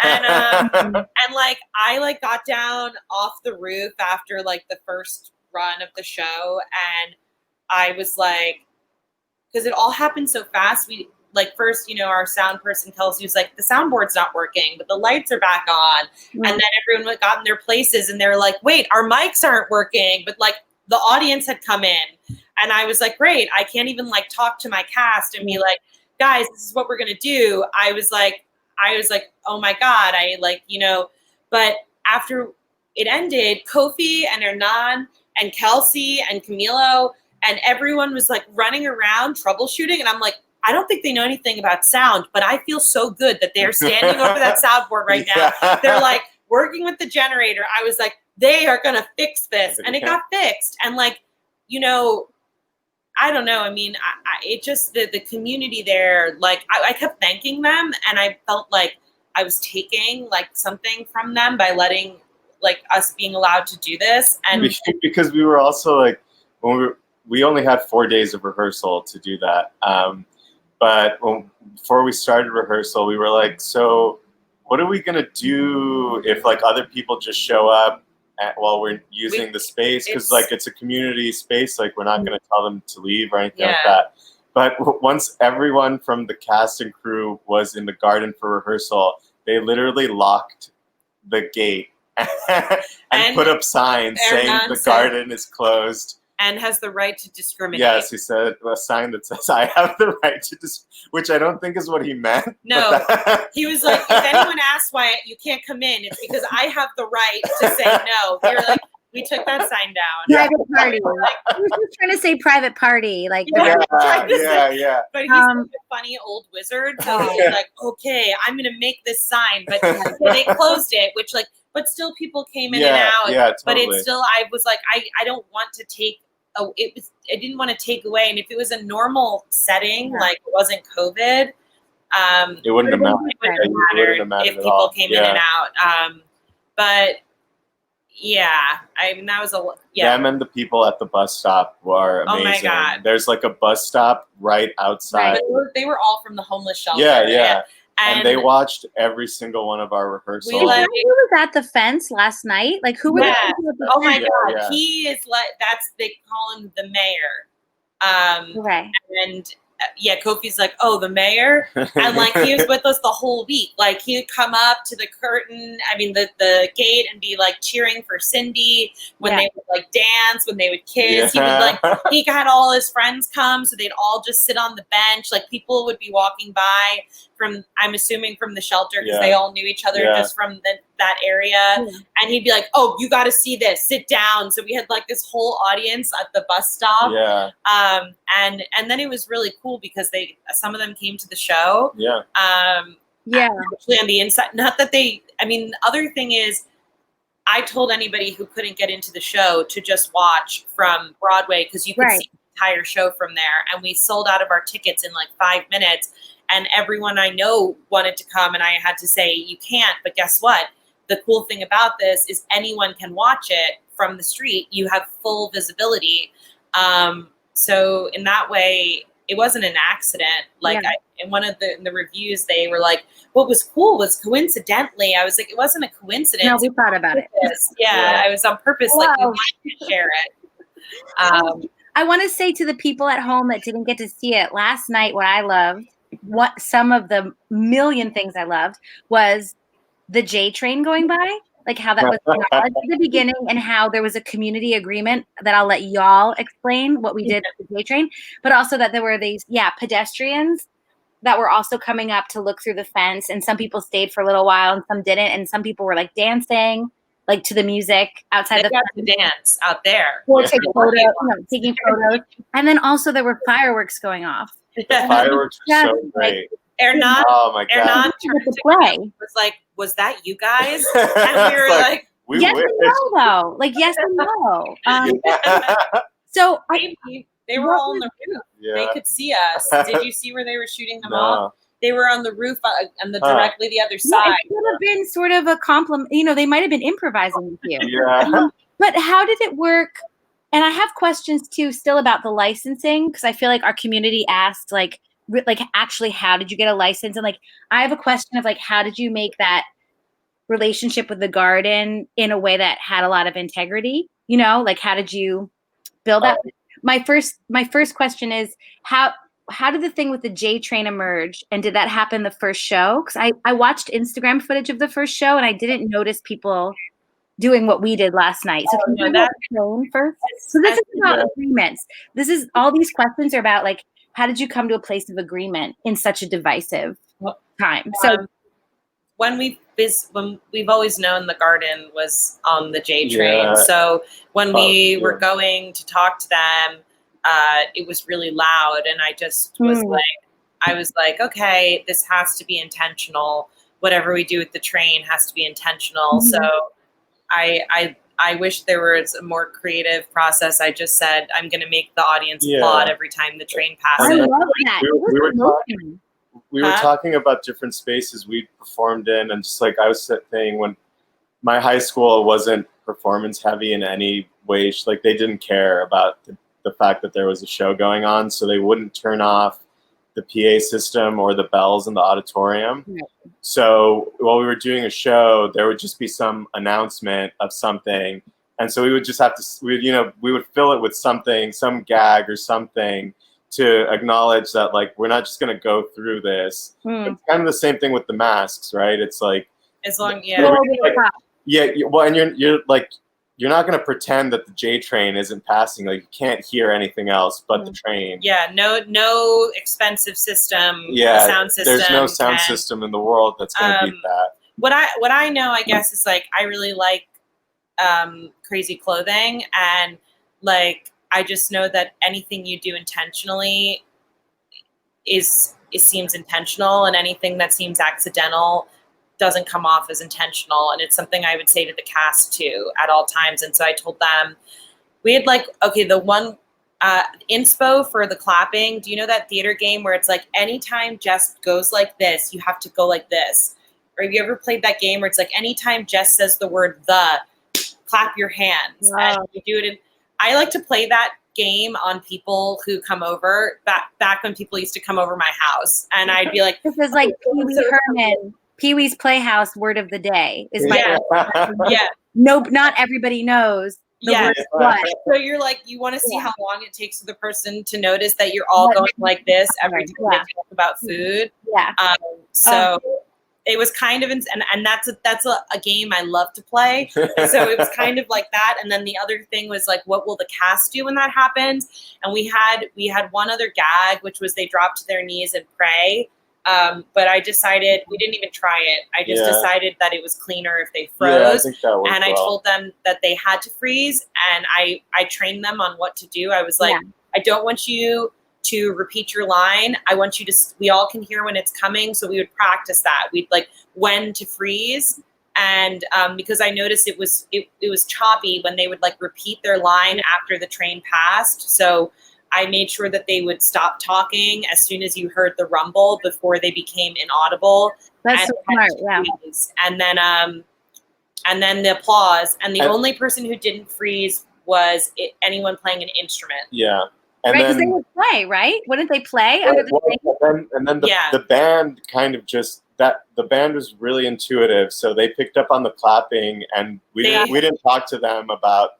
And like, I like got down off the roof after like the first run of the show. And I was like, because it all happened so fast. Like, first, you know, our sound person, Kelsey, was like, the soundboard's not working, but the lights are back on. And then everyone got in their places and they were like, wait, our mics aren't working. But like, the audience had come in. And I was like, great. I can't even like talk to my cast and be like, guys, this is what we're going to do. I was like, oh my God. I like, you know, but after it ended, Kofi and Hernan and Kelsey and Camilo and everyone was like running around troubleshooting. And I'm like, I don't think they know anything about sound, but I feel so good that they're standing over that soundboard right now. They're like working with the generator. I was like, they are going to fix this. And it got fixed. And like, you know, I don't know. I mean, it just, the community there, like I kept thanking them and I felt like I was taking like something from them by letting like us being allowed to do this. And because we were also like, when we only had 4 days of rehearsal to do that. But before we started rehearsal, we were like, so what are we going to do if like other people just show up while we're using the space? Because like it's a community space, like we're not going to tell them to leave or anything like that. But once everyone from the cast and crew was in the garden for rehearsal, they literally locked the gate and put up signs saying the garden is closed. And has the right to discriminate. Yes, he said a sign that says, I have the right to which I don't think is what he meant. No, he was like, if anyone asks why you can't come in, it's because I have the right to say no. We were like, we took that sign down. Private party. Like, we were just trying to say private party. Like, yeah. But he's a funny old wizard. So he's like, okay, I'm going to make this sign. But they closed it, which like, but still people came in and out. Yeah, totally. But it's still, I was like, I don't want to take, I didn't want to take away. And if it was a normal setting, like it wasn't COVID, it wouldn't have mattered if people came in and out. But yeah, I mean, that was them and the people at the bus stop were amazing. Oh my God. There's like a bus stop right outside. Right. They were all from the homeless shelter. Yeah. And they watched every single one of our rehearsals. Who was at the fence last night? Like, who was? Oh my God, yeah. He is like, they call him the mayor. Okay. And Kofi's like, oh, the mayor, and like he was with us the whole week. Like he would come up to the curtain, the gate, and be like cheering for Cindy when they would like dance, when they would kiss. He would like, he had all his friends come, so they'd all just sit on the bench. Like people would be walking by I'm assuming from the shelter, because they all knew each other just from that area. Yeah. And he'd be like, "Oh, you got to see this. Sit down." So we had like this whole audience at the bus stop. Yeah. And then it was really cool because some of them came to the show. Yeah. Actually on the inside, not that the other thing is, I told anybody who couldn't get into the show to just watch from Broadway, because you could see the entire show from there. And we sold out of our tickets in like 5 minutes. And everyone I know wanted to come, and I had to say, you can't. But guess what? The cool thing about this is anyone can watch it from the street. You have full visibility. So in that way, it wasn't an accident. Like in one of the reviews, they were like, what was cool was coincidentally, I was like, it wasn't a coincidence. No, we thought about it. Yeah, I was on purpose. Like, we wanted to share it. I want to say to the people at home that didn't get to see it last night, what I loved, some of the million things I loved was the J train going by, like how that was acknowledged at the beginning, and how there was a community agreement that I'll let y'all explain what we did with the J train, but also that there were these pedestrians that were also coming up to look through the fence, and some people stayed for a little while and some didn't, and some people were like dancing like to the music outside the fence. To dance out there, or taking photos, and then also there were fireworks going off. The fireworks were so great. Ernan, oh my God. Ernan turned to play. Was like, was that you guys? And we were like yes wish. And no, though. Like, yes and no. So they were all on the roof. Yeah. They could see us. Did you see where they were shooting them off? They were on the roof on the directly the other side. It could have been sort of a compliment. They might have been improvising with you. Yeah. But how did it work? And I have questions too, still about the licensing, because I feel like our community asked, like actually, how did you get a license? And like, I have a question of like, how did you make that relationship with the garden in a way that had a lot of integrity? Like, how did you build that? My first question is how did the thing with the J train emerge, and did that happen the first show? Because I watched Instagram footage of the first show and I didn't notice people doing what we did last night. So can you that train first? So this is about agreements. This is all these questions are about like, how did you come to a place of agreement in such a divisive time? So when we've always known the garden was on the J train. So when we were going to talk to them, it was really loud, and I just was like, okay, this has to be intentional. Whatever we do with the train has to be intentional. So I wish there was a more creative process. I just said, I'm going to make the audience applaud every time the train passes. I love that. We were talking about different spaces we performed in, and just like I was saying, when my high school wasn't performance heavy in any way, like they didn't care about the fact that there was a show going on, so they wouldn't turn off the PA system or the bells in the auditorium. So while we were doing a show, there would just be some announcement of something, and so we would just have to we would fill it with something, some gag or something, to acknowledge that like we're not just going to go through this. It's kind of the same thing with the masks, right? It's like as long well, and you're like, you're not going to pretend that the J train isn't passing. Like, you can't hear anything else but the train. Yeah, no expensive system. Yeah, sound system. There's no sound system in the world that's going to beat that. What I know, I guess, is like I really like crazy clothing, and like I just know that anything you do intentionally seems intentional, and anything that seems accidental doesn't come off as intentional. And it's something I would say to the cast too at all times. And so I told them, we had like, okay, the one inspo for the clapping, do you know that theater game where it's like anytime Jess goes like this, you have to go like this? Or have you ever played that game where it's like anytime Jess says the word the, clap your hands? Wow. And you do it I like to play that game on people who come over, back when people used to come over my house, and I'd be like, this is like Pee-wee Herman, Pee-wee's Playhouse word of the day is my No, not everybody knows the word what. So you're like, you want to see how long it takes for the person to notice that you're all going like this every time they talk about food. So it was kind of, and that's a game I love to play. And so it was kind of like that. And then the other thing was like, what will the cast do when that happens? And we had one other gag, which was they drop to their knees and pray. But I decided we didn't even try it. I just decided that it was cleaner if they froze. Yeah, I think that worked and I well. told them that they had to freeze, and I trained them on what to do. I was like, I don't want you to repeat your line. I want you to, we all can hear when it's coming. So we would practice that. We'd like when to freeze. And because I noticed it was choppy when they would like repeat their line after the train passed. So I made sure that they would stop talking as soon as you heard the rumble before they became inaudible. That's so smart, yeah. And then the applause. And the only person who didn't freeze was anyone playing an instrument. Yeah. And right, because they would play, right? Wouldn't they play under the thing? And then the band kind of just, the band was really intuitive, so they picked up on the clapping, and we didn't talk to them about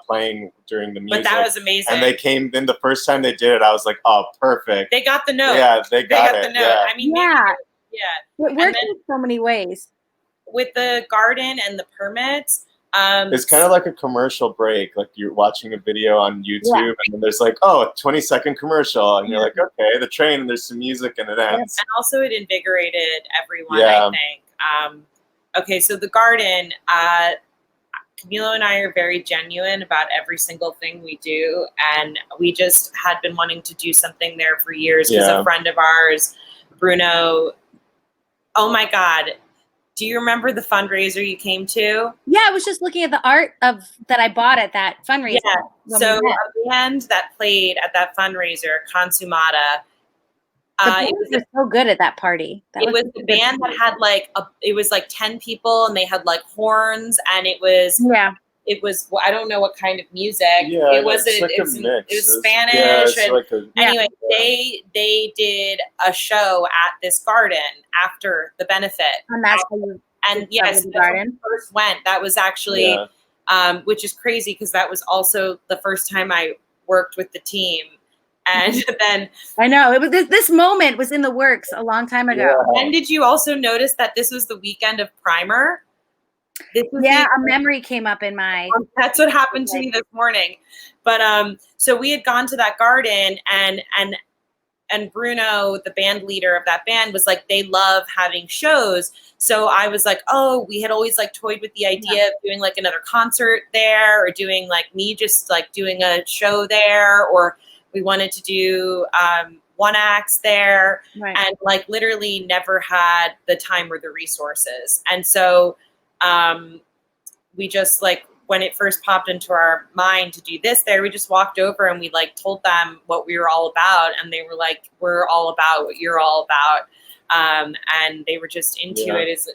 playing during the music. But that was amazing. And they came in the first time they did it. I was like, oh, perfect. They got the note. Yeah, they got the note. Yeah. I mean, it worked in so many ways. With the garden and the permits. It's kind of like a commercial break, like you're watching a video on YouTube, and then there's like, oh, a 20-second commercial, and you're like, okay, the train, and there's some music, and it ends. And also it invigorated everyone, I think. Okay, so the garden, Camilo and I are very genuine about every single thing we do, and we just had been wanting to do something there for years because a friend of ours, Bruno, oh my God, do you remember the fundraiser you came to? Yeah, I was just looking at the art that I bought at that fundraiser. Yeah. So a band that played at that fundraiser, Consumata. It was so good at that party. It was the band that had it was like 10 people, and they had like horns, and it was I don't know what kind of music. Yeah, it was Spanish. Anyway, they did a show at this garden after the benefit. And that's the garden first went. That was actually which is crazy because that was also the first time I worked with the team. And then I know it was this moment was in the works a long time ago. Yeah. And did you also notice that this was the weekend of Primer? A memory came up in my. That's what happened to me this morning. But so we had gone to that garden, and Bruno, the band leader of that band, was like, they love having shows. So I was like, oh, we had always like toyed with the idea of doing like another concert there, or doing like me just like doing a show there, or we wanted to do one acts there, and like literally never had the time or the resources. And so we just like, when it first popped into our mind to do this there, we just walked over and we like told them what we were all about. And they were like, we're all about what you're all about. And they were just into it as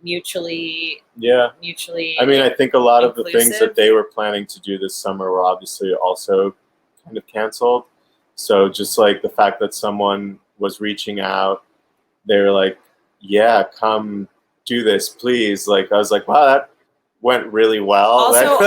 mutually. I mean, I think a lot inclusive. of the things that they were planning to do this summer were obviously also kind of canceled. So just like the fact that someone was reaching out, they were like, yeah, come do this, please. Like, I was like, wow, that went really well. Also,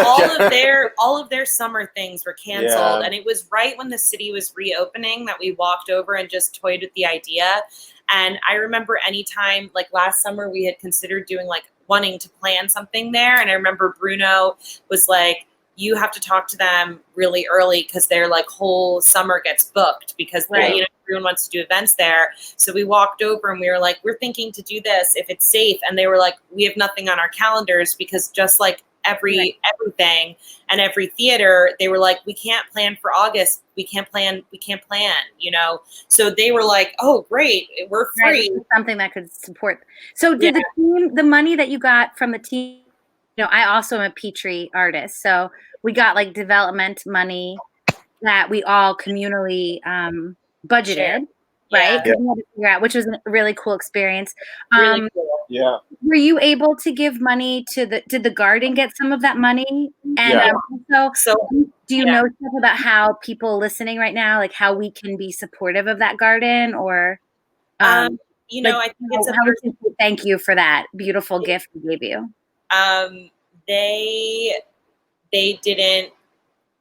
all of their summer things were canceled, and it was right when the city was reopening that we walked over and just toyed with the idea. And I remember anytime, like last summer, we had considered doing like wanting to plan something there, and I remember Bruno was like, you have to talk to them really early because their like whole summer gets booked because everyone wants to do events there. So we walked over and we were like, we're thinking to do this if it's safe. And they were like, we have nothing on our calendars, because just like everything and every theater, they were like, we can't plan for August. We can't plan, you know? So they were like, oh, great. We're free. Something that could support. So did the team, the money that you got from the team, you know, I also am a Petrie artist. So we got like development money that we all communally budgeted, right? Yeah. We had to figure out, which was a really cool experience. Really cool. Yeah. Were you able to give money to did the garden get some of that money? And also, do you know stuff about how people listening right now, like how we can be supportive of that garden, or you know, like, I think it's how we can say thank you for that beautiful gift we gave you. They didn't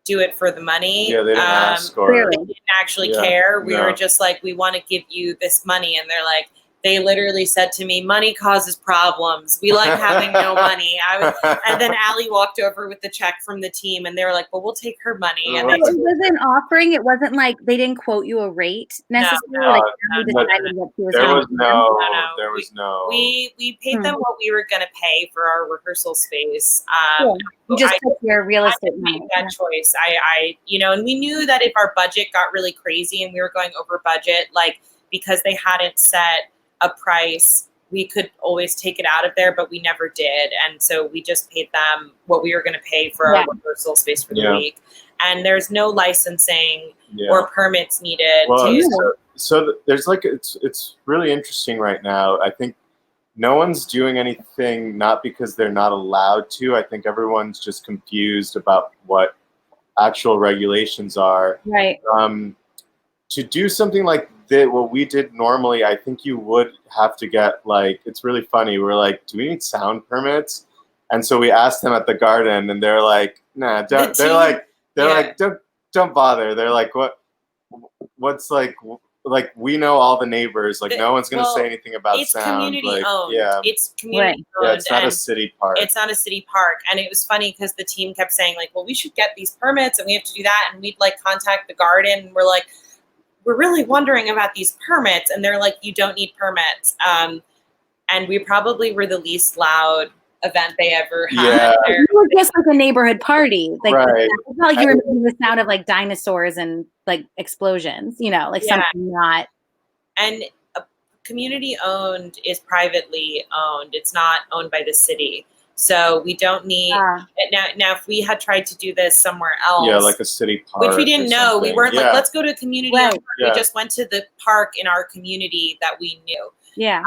do it for the money. Yeah, they didn't ask, or they didn't actually care. We No. were just like, we want to give you this money, and they're like, they literally said to me, money causes problems. We like having no money. And then Allie walked over with the check from the team, and they were like, well, we'll take her money. And it wasn't offering. It wasn't like they didn't quote you a rate necessarily. There was no. We paid them what we were going to pay for our rehearsal space. You just took your real estate money. That choice. And we knew that if our budget got really crazy and we were going over budget, like because they hadn't set a price, we could always take it out of there, but we never did. And so we just paid them what we were going to pay for our rehearsal space for the week. And there's no licensing or permits needed. Well, so there's like, it's really interesting right now. I think no one's doing anything, not because they're not allowed to. I think everyone's just confused about what actual regulations are. Right. To do something like that, what we did normally, I think you would have to get like, it's really funny. We're like, do we need sound permits? And so we asked them at the garden, and they're like, nah, don't. They're like, don't bother. They're like, what's like we know all the neighbors. Like no one's gonna say anything about it's sound. Community like, owned. Yeah, it's community owned. Yeah, it's not a city park. It's not a city park. And it was funny because the team kept saying like, well, we should get these permits and we have to do that. And we'd like contact the garden. And we're like, we're really wondering about these permits. And they're like, you don't need permits. And we probably were the least loud event they ever had. Yeah. It was just like a neighborhood party. Like, right. It's not like you were making the sound of like dinosaurs and like explosions, like something not. And community owned is privately owned. It's not owned by the city. So we don't need now if we had tried to do this somewhere else. Yeah, like a city park. Which we didn't know. We weren't like, let's go to a community park. Yeah. We just went to the park in our community that we knew. Yeah.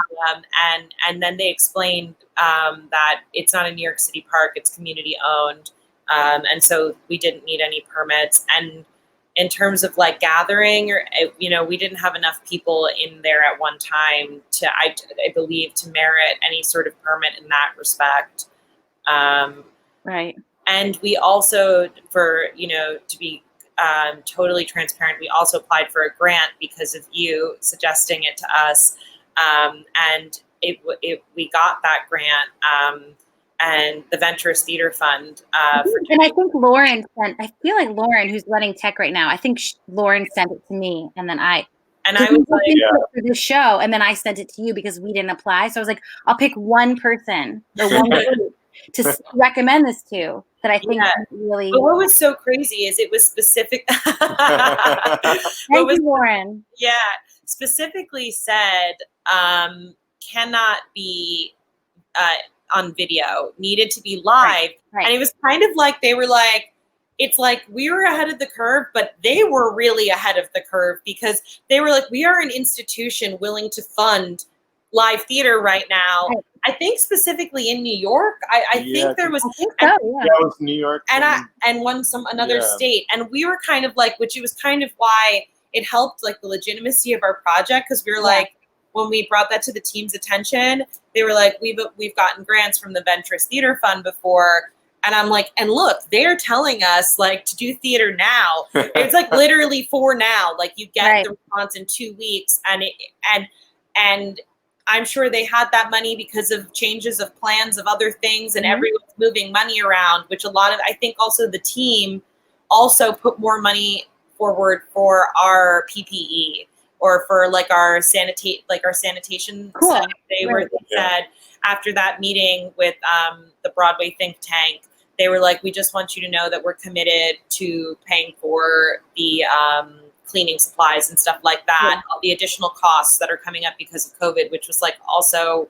And then they explained that it's not a New York City park, it's community owned. And so we didn't need any permits. And in terms of like gathering, we didn't have enough people in there at one time to, I believe, to merit any sort of permit in that respect. Right. And we also, to be totally transparent, we also applied for a grant because of you suggesting it to us. And we got that grant, and the Venturous Theater Fund. And I think Lauren I feel like Lauren, who's running tech right now, I think Lauren sent it to me, and then I was like, for this show, and then I sent it to you because we didn't apply. So I was like, I'll pick one person or one group to recommend this to that I think really. But what was so crazy is it was specific. Thank you, Lauren. Yeah, specifically said cannot be on video, needed to be live. Right. And it was kind of like they were like, it's like we were ahead of the curve, but they were really ahead of the curve because they were like, we are an institution willing to fund live theater right now. Right. I think specifically in New York. I think there was. That was New York, and another state, and we were kind of like, which it was kind of why it helped like the legitimacy of our project because we were like, when we brought that to the team's attention, they were like, we've gotten grants from the Venturous Theater Fund before. And I'm like, and look, they're telling us like to do theater now. It's like literally for now. Like you get the response in 2 weeks, and I'm sure they had that money because of changes of plans of other things, and everyone's moving money around. Which I think also the team also put more money forward for our PPE or for like our sanitation. Cool. They said after that meeting with the Broadway think tank. They were like, we just want you to know that we're committed to paying for the cleaning supplies and stuff like that, all the additional costs that are coming up because of COVID, which was like also,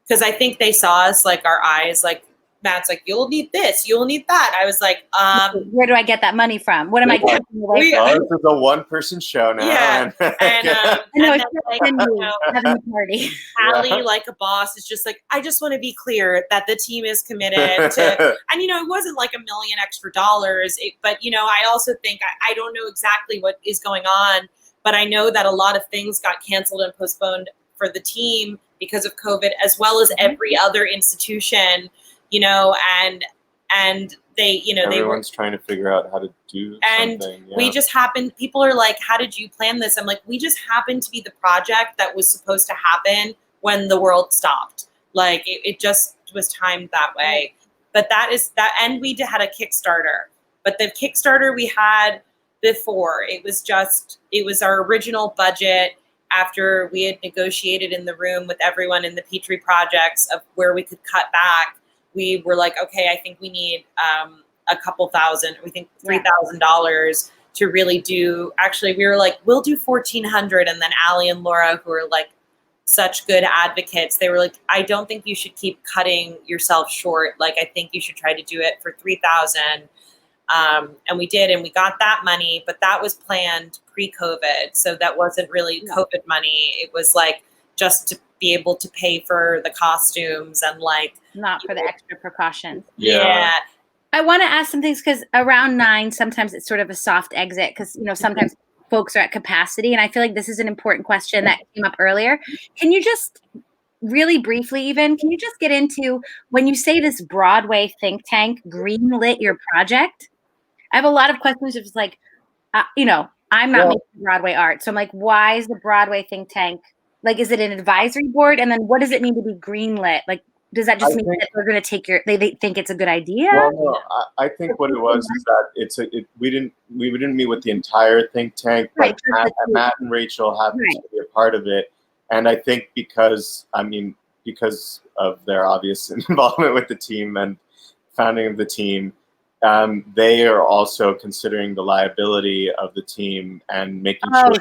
because I think they saw us like our eyes, like Matt's like, you'll need this, you'll need that. I was like, where do I get that money from? What am I getting away from? This is a one-person show now. Yeah. And having a party. Allie, like a boss, is just like, I just want to be clear that the team is committed to, and it wasn't like $1 million extra dollars, but I also think, I don't know exactly what is going on, but I know that a lot of things got canceled and postponed for the team because of COVID, as well as every other institution. and they, everyone's trying to figure out how to do and something. Yeah. we just happened, people are like, how did you plan this? I'm like, we just happened to be the project that was supposed to happen when the world stopped. Like it just was timed that way. But that is that, and we had a Kickstarter, but the Kickstarter we had before, it was our original budget after we had negotiated in the room with everyone in the Petrie projects of where we could cut back. We were like, okay, I think we need a couple thousand, we think $3,000 to really do, actually we were like, we'll do 1,400. And then Allie and Laura, who are like such good advocates, they were like, I don't think you should keep cutting yourself short. Like, I think you should try to do it for 3,000. And we did, and we got that money, but that was planned pre-COVID. So that wasn't really COVID money. It was like just to be able to pay for the costumes and like. Not for the extra precautions. Yeah. I want to ask some things because around 9, sometimes it's sort of a soft exit because, sometimes folks are at capacity. And I feel like this is an important question that came up earlier. Can you just really briefly can you just get into when you say this Broadway think tank greenlit your project? I have a lot of questions. It's like, I'm not making Broadway art. So I'm like, why is the Broadway think tank, like, is it an advisory board? And then what does it mean to be greenlit? Like, does that just mean that they're going to take they think it's a good idea? Well, no, I think what it was is that we didn't meet with the entire think tank, but Matt and Rachel happened to be a part of it. And I think because of their obvious involvement with the team and founding of the team, they are also considering the liability of the team and making sure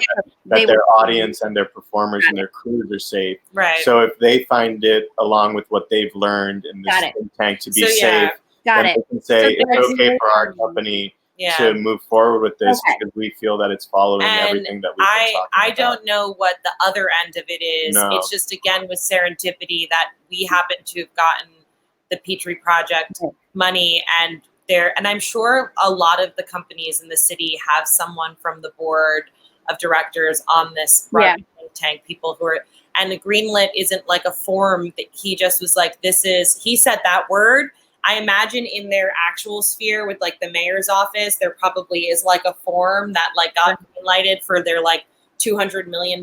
that their audience and their performers and their crews are safe. Right. So if they find it, along with what they've learned in this think tank, to be safe, then they can say it's okay for our company to move forward with this because we feel that it's following everything that we've been talking about. I don't know what the other end of it is. No. It's just, again, with serendipity that we happen to have gotten the Petrie Project money, and I'm sure a lot of the companies in the city have someone from the board of directors on this think tank, people who are, and the greenlit isn't like a form that he just was like, he said that word. I imagine in their actual sphere with like the mayor's office, there probably is like a form that like got greenlighted for their like $200 million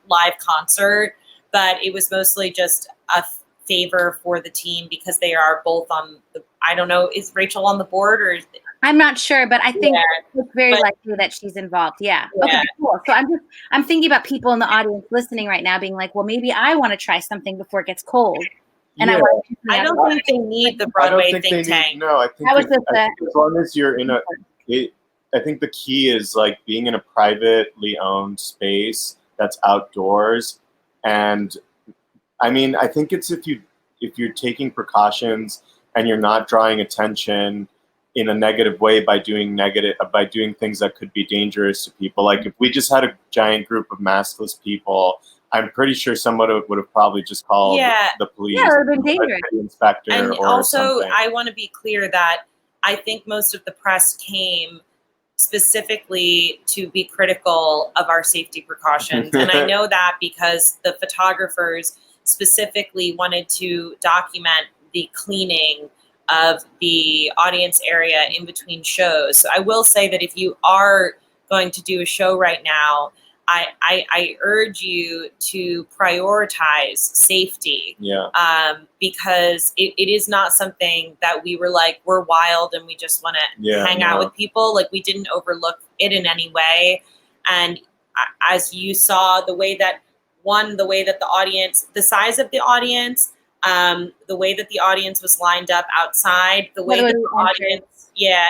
live concert, but it was mostly just a favor for the team because they are both on the, I don't know, is Rachel on the board or? I'm not sure, but I think it's very likely that she's involved. Yeah. Okay, cool. So I'm thinking about people in the audience listening right now being like, well, maybe I want to try something before it gets cold. And I don't think they need the Broadway think tank. No, I think as long as you're in I think the key is like being in a privately owned space that's outdoors. And I mean, I think it's if you're taking precautions and you're not drawing attention in a negative way by doing things that could be dangerous to people. Like if we just had a giant group of maskless people, I'm pretty sure someone would have probably just called the police. Yeah, it would have been dangerous. The inspector and or also, something. I want to be clear that I think most of the press came specifically to be critical of our safety precautions. And I know that because the photographers specifically wanted to document the cleaning of the audience area in between shows. So I will say that if you are going to do a show right now, I urge you to prioritize safety. Because it is not something that we were like, we're wild and we just want to hang out with people. Like we didn't overlook it in any way. And as you saw, the way that the audience, the size of the audience, the way that the audience was lined up outside, the way that the audience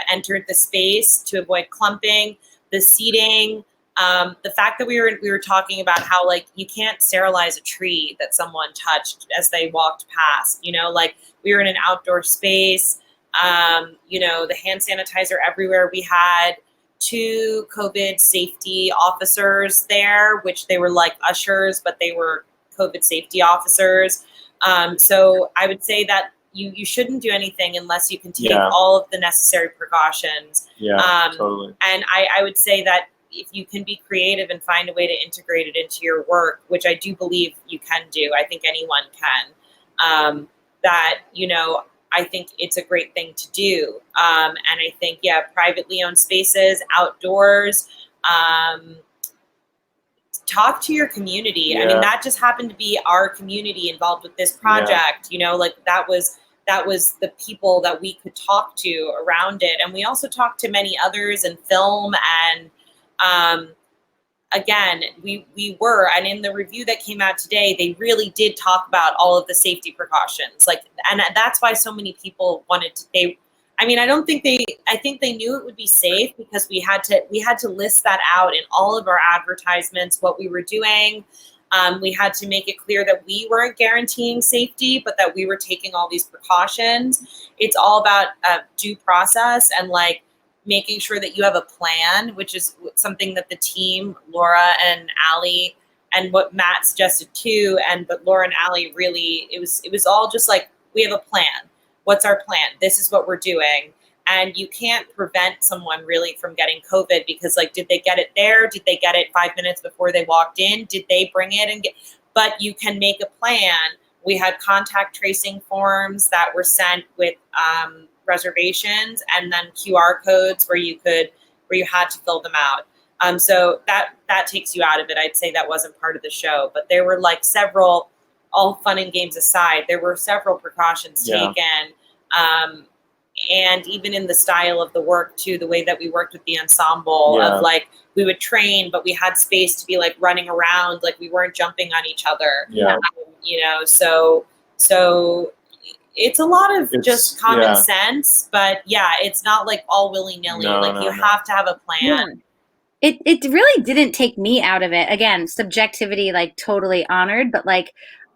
entered the space to avoid clumping, the seating, the fact that we were talking about how like you can't sterilize a tree that someone touched as they walked past, like we were in an outdoor space, the hand sanitizer everywhere. We had 2 COVID safety officers there, which they were like ushers, but they were COVID safety officers. So I would say that you shouldn't do anything unless you can take all of the necessary precautions. Totally. And I would say that if you can be creative and find a way to integrate it into your work, which I do believe you can do, I think anyone can, I think it's a great thing to do. And I think, privately owned spaces, outdoors, talk to your community. Yeah. I mean, that just happened to be our community involved with this project. You know, like that was the people that we could talk to around it. And we also talked to many others in film. And again, we were, and in the review that came out today, they really did talk about all of the safety precautions. Like, and that's why so many people wanted to, I think they knew it would be safe because we had to list that out in all of our advertisements, what we were doing. We had to make it clear that we weren't guaranteeing safety, but that we were taking all these precautions. It's all about due process and like making sure that you have a plan, which is something that the team, Laura and Allie, and what Matt suggested too, but Laura and Allie really, it was all just like, we have a plan. What's our plan? This is what we're doing. And you can't prevent someone really from getting COVID because, like, did they get it there? Did they get it 5 minutes before they walked in? Did they bring it but you can make a plan. We had contact tracing forms that were sent with reservations and then QR codes where you had to fill them out. So that takes you out of it. I'd say that wasn't part of the show, but there were like several, all fun and games aside, there were several precautions taken. And even in the style of the work too, the way that we worked with the ensemble of like, we would train, but we had space to be like running around, like we weren't jumping on each other. You know, so it's a lot of just common sense, but it's not like all willy-nilly. You have to have a plan. It really didn't take me out of it. Again, subjectivity, like totally honored, but like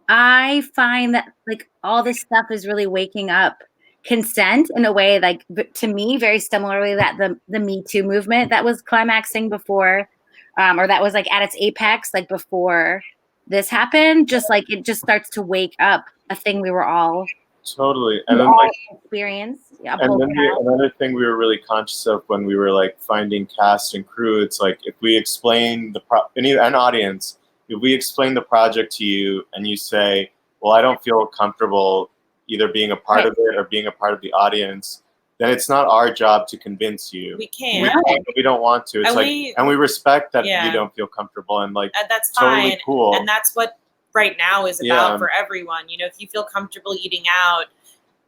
I find that like all this stuff is really waking up consent in a way, like to me, very similarly that the Me Too movement that was climaxing before, or that was like at its apex, like before this happened, just like it just starts to wake up a thing we were all totally, and then like experience. And then another thing we were really conscious of when we were like finding cast and crew, it's like if we explain an audience, if we explain the project to you and you say, well, I don't feel comfortable either being a part of it or being a part of the audience, then it's not our job to convince you. We can't. We don't want to. It's and we respect that you don't feel comfortable, and like that's totally fine. Cool. And that's what right now is about for everyone. You know, if you feel comfortable eating out,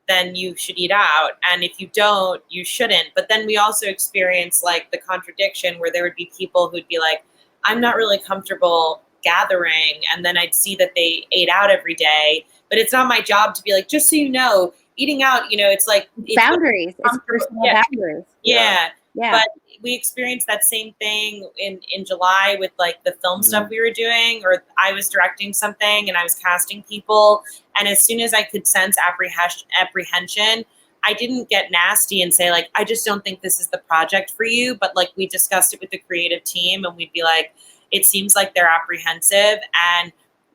then you should eat out. And if you don't, you shouldn't. But then we also experience like the contradiction where there would be people who'd be like, I'm not really comfortable gathering. And then I'd see that they ate out every day. But it's not my job to be like, just so you know, eating out, you know, it's like boundaries. It's personal boundaries. Yeah. But we experienced that same thing in July with like the film stuff we were doing, or I was directing something and I was casting people. And as soon as I could sense apprehension, I didn't get nasty and say like, I just don't think this is the project for you. But like we discussed it with the creative team and we'd be like, it seems like they're apprehensive and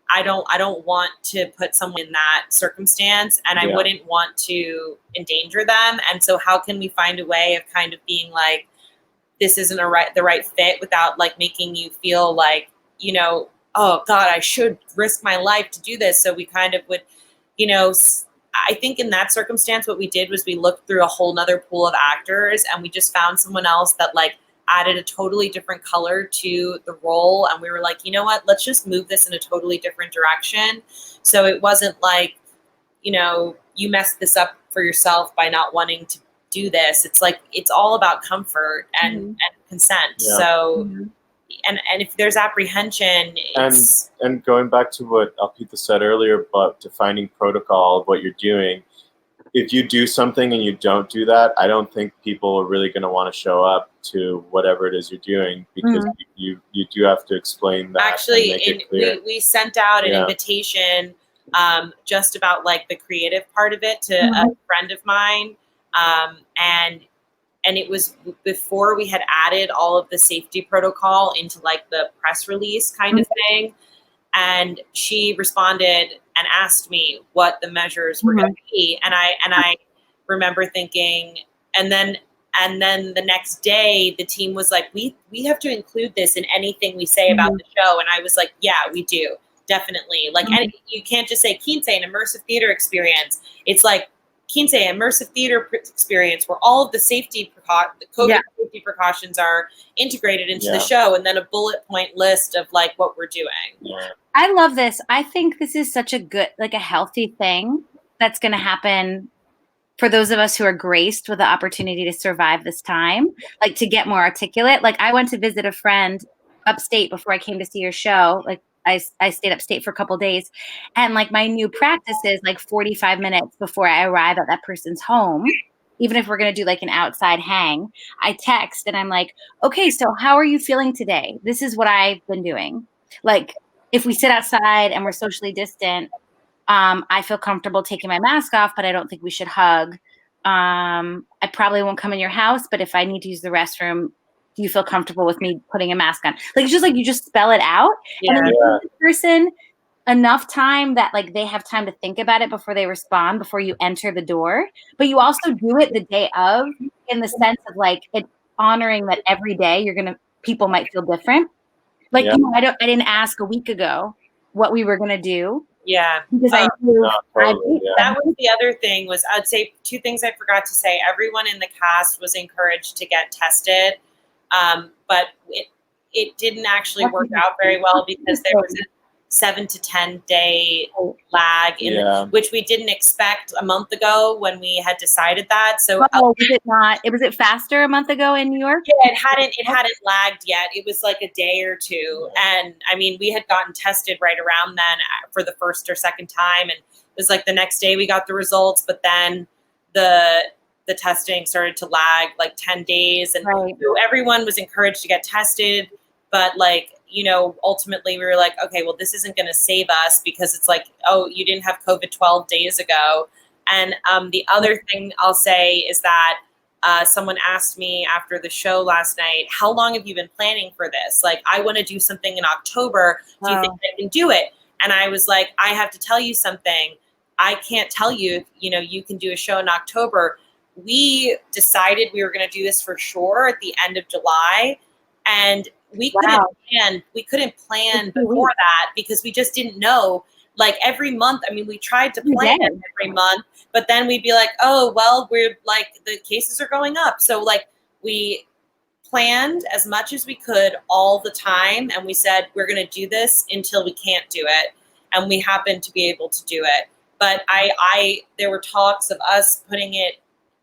I don't want to put someone in that circumstance and I wouldn't want to endanger them. And so how can we find a way of kind of being like, this isn't the right fit without like making you feel like, you know, oh God, I should risk my life to do this. So we kind of would, you know, I think in that circumstance, what we did was we looked through a whole nother pool of actors and we just found someone else that like added a totally different color to the role. And we were like, you know what, let's just move this in a totally different direction. So it wasn't like, you know, you messed this up for yourself by not wanting to do this. It's like, it's all about comfort and consent. So, and if there's apprehension, it's... And going back to what Ellpetha said earlier about defining protocol of what you're doing, if you do something and you don't do that, I don't think people are really going to want to show up to whatever it is you're doing because you do have to explain that. Actually, we sent out an invitation just about like the creative part of it to a friend of mine. And it was before we had added all of the safety protocol into like the press release kind of thing. And she responded and asked me what the measures were going to be. And I remember thinking, and then the next day the team was like, we have to include this in anything we say about the show. And I was like, yeah, we do. Definitely. Like, and you can't just say Quince, an immersive theater experience. It's like Quince, immersive theater experience where all of the safety COVID safety precautions are integrated into the show, and then a bullet point list of like what we're doing. Yeah. I love this. I think this is such a good, like a healthy thing that's going to happen for those of us who are graced with the opportunity to survive this time, like to get more articulate. Like I went to visit a friend upstate before I came to see your show. Like I stayed upstate for a couple of days, and like my new practice is like 45 minutes before I arrive at that person's home. Even if we're going to do like an outside hang, I text and I'm like, okay, so how are you feeling today? This is what I've been doing. Like if we sit outside and we're socially distant, I feel comfortable taking my mask off, but I don't think we should hug. I probably won't come in your house, but if I need to use the restroom, do you feel comfortable with me putting a mask on? Like, it's just like, you just spell it out. Yeah. And then you give the person enough time that like they have time to think about it before they respond, before you enter the door. But you also do it the day of, in the sense of like, it's honoring that every day people might feel different. Like, you know, I didn't ask a week ago what we were going to do. Yeah. Because I knew that was the other thing. Was I'd say two things I forgot to say. Everyone in the cast was encouraged to get tested, but it didn't actually work out very well because there was a 7 to 10 day lag which we didn't expect a month ago when we had decided that. So was it not? Was it faster a month ago in New York? Yeah, it hadn't lagged yet. It was like a day or two, and I mean, we had gotten tested right around then for the first or second time, and it was like the next day we got the results, but then the testing started to lag like 10 days, and so everyone was encouraged to get tested, but like, you know, ultimately we were like, okay, well, this isn't going to save us because it's like, oh, you didn't have COVID 12 days ago. And the other thing I'll say is that someone asked me after the show last night, how long have you been planning for this? Like, I want to do something in October. Do you think I can do it? And I was like, I have to tell you something. I can't tell you, you know, you can do a show in October. We decided we were going to do this for sure at the end of July. And we couldn't plan before that because we just didn't know. Like every month, I mean, we tried to plan every month, but then we'd be like, oh, well, we're like, the cases are going up. So like we planned as much as we could all the time. And we said, we're going to do this until we can't do it. And we happened to be able to do it. But there were talks of us putting it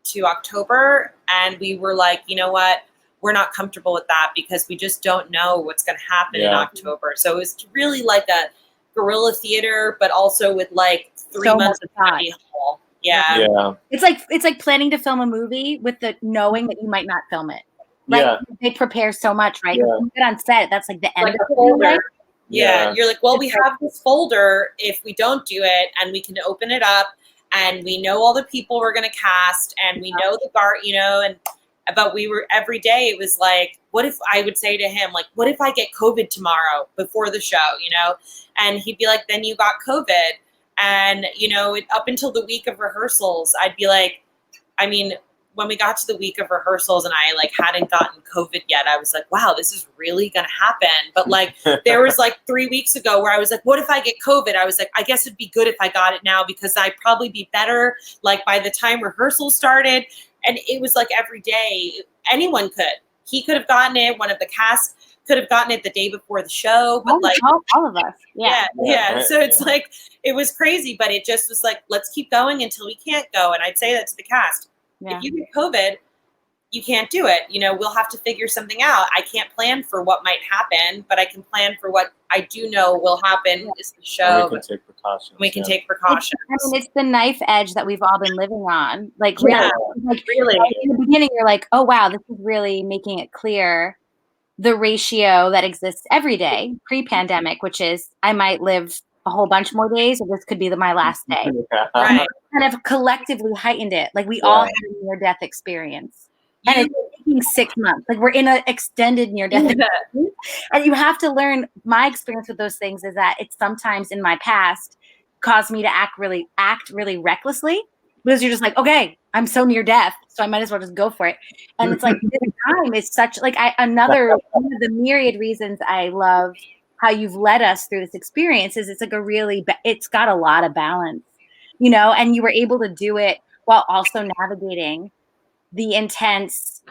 to October, and we were like, you know what? We're not comfortable with that because we just don't know what's going to happen in October. So it was really like a guerrilla theater, but also with like 3 months of study hall. Yeah. It's like planning to film a movie with the knowing that you might not film it. Like they prepare so much, right? Yeah. When you get on set, that's like the end like of a folder. Right? Yeah. You're like, well, we have this folder if we don't do it, and we can open it up, and we know all the people we're going to cast, and we know the guard, you know, but we were every day. It was like, what if I would say to him, like, what if I get COVID tomorrow before the show, you know? And he'd be like, then you got COVID. And, you know, up until the week of rehearsals, I'd be like, I mean, when we got to the week of rehearsals and I like hadn't gotten COVID yet, I was like, wow, this is really going to happen. But like, there was like 3 weeks ago where I was like, what if I get COVID? I was like, I guess it'd be good if I got it now because I'd probably be better. Like by the time rehearsals started. And it was like every day, anyone could. He could have gotten it. One of the cast could have gotten it the day before the show. But all of us. Yeah. So it's like, it was crazy, but it just was like, let's keep going until we can't go. And I'd say that to the cast. Yeah. If you get COVID, you can't do it. You know, we'll have to figure something out. I can't plan for what might happen, but I can plan for what I do know will happen is the show. And we can take precautions. We can take precautions. It's the knife edge that we've all been living on. Like, really, really. In the beginning, you're like, oh, wow, this is really making it clear the ratio that exists every day pre-pandemic, which is I might live a whole bunch more days, or this could be my last day. Right. Kind of collectively heightened it. Like we all had a near-death experience. And it's taking 6 months. Like we're in an extended near-death experience. And you have to learn, my experience with those things is that it's sometimes in my past caused me to act really recklessly because you're just like, okay, I'm so near death, so I might as well just go for it. And it's like this time is such like another one of the myriad reasons I love how you've led us through this experience is it's like it's got a lot of balance, you know, and you were able to do it while also navigating the intense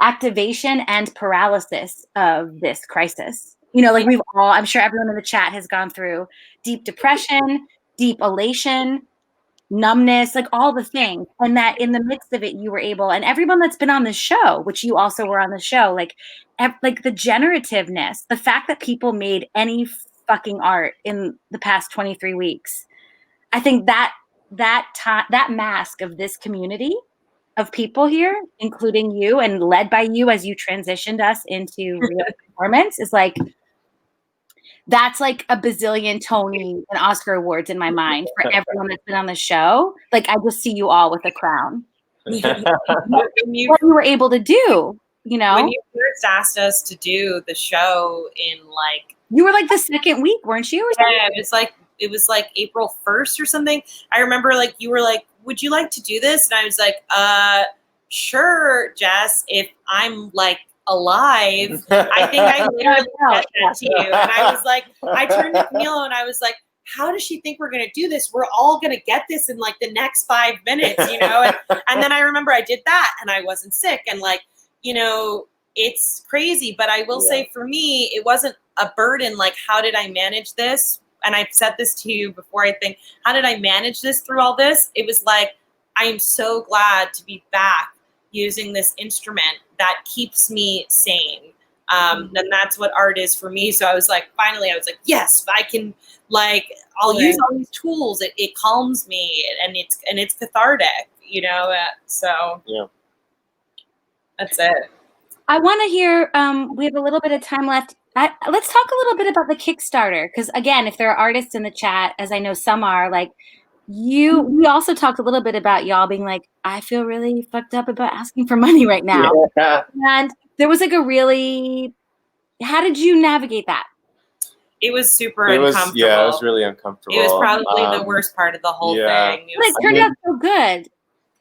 activation and paralysis of this crisis. You know, like we've all, I'm sure everyone in the chat has gone through deep depression, deep elation, numbness, like all the things. And that in the midst of it, you were able, and everyone that's been on the show, which you also were on the show, like the generativeness, the fact that people made any fucking art in the past 23 weeks. I think that mask of this community of people here, including you and led by you as you transitioned us into real performance, is like, that's like a bazillion Tony and Oscar awards in my mind for everyone that's been on the show. Like, I just see you all with a crown. What you were able to do, you know? When you first asked us to do the show in like... You were like the second week, weren't you? Yeah, it was like April 1st or something. I remember like you were like, would you like to do this? And I was like, sure, Jess, if I'm like alive. I think I literally said that to you. And I was like, I turned to Camilo and I was like, how does she think we're going to do this? We're all going to get this in like the next 5 minutes, you know? And then I remember I did that and I wasn't sick. And like, you know, it's crazy. But I will say for me, it wasn't a burden. Like, how did I manage this? And I've said this to you before, I think, how did I manage this through all this? It was like, I am so glad to be back using this instrument that keeps me sane. And that's what art is for me. So I was like, finally, I was like, yes, I can, like, I'll use all these tools. It calms me and it's cathartic, you know? So that's it. I want to hear, we have a little bit of time left. Let's talk a little bit about the Kickstarter. Because again, if there are artists in the chat, as I know some are, like, we also talked a little bit about y'all being like, I feel really fucked up about asking for money right now. Yeah. And there was like how did you navigate that? It was super uncomfortable. Yeah, it was really uncomfortable. It was probably the worst part of the whole thing. But it turned out so good.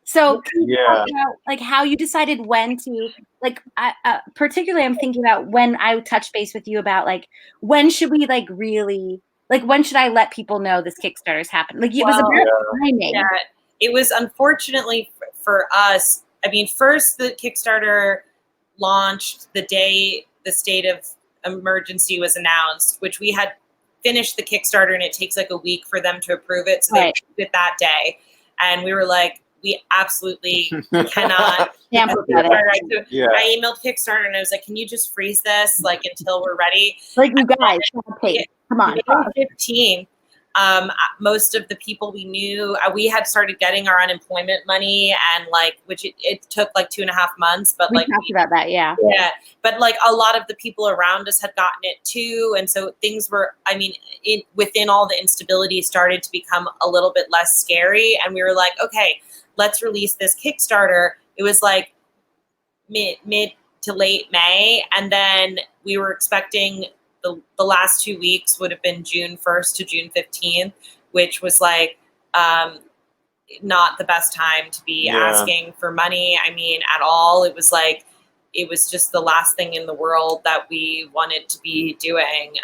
So can you talk about like how you decided when to, like, particularly I'm thinking about when I touched base with you about like, when should we like really, like, when should I let people know this Kickstarter is happening? Like, it was about timing. Yeah, it was unfortunately for us. I mean, first the Kickstarter launched the day the state of emergency was announced, which we had finished the Kickstarter and it takes like a week for them to approve it. So they approved it that day. And we were like, we absolutely cannot. I emailed Kickstarter and I was like, can you just freeze this like until we're ready? Like, you guys, come on. May 15th, most of the people we knew, we had started getting our unemployment money and like, which it took like 2.5 months, but we talked about that. Yeah. But like a lot of the people around us had gotten it too. And so things were, I mean, within all the instability started to become a little bit less scary. And we were like, okay, let's release this Kickstarter. It was like mid to late May. And then we were expecting the last 2 weeks would have been June 1st to June 15th, which was like not the best time to be asking for money. I mean, at all. It was like, it was just the last thing in the world that we wanted to be doing,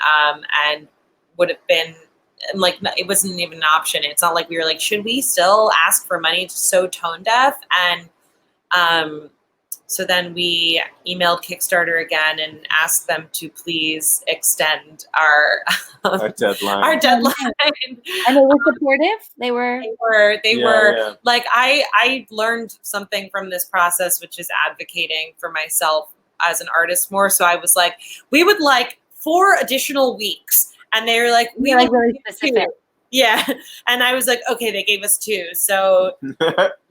and would have been, like, it wasn't even an option. It's not like we were like, should we still ask for money? It's so tone deaf. And so then we emailed Kickstarter again and asked them to please extend our deadline. Our deadline. And they were supportive? They were like, I learned something from this process, which is advocating for myself as an artist more. So I was like, we would like 4 additional weeks. And they were like, we like really specific. 2. Yeah. And I was like, okay, they gave us 2. So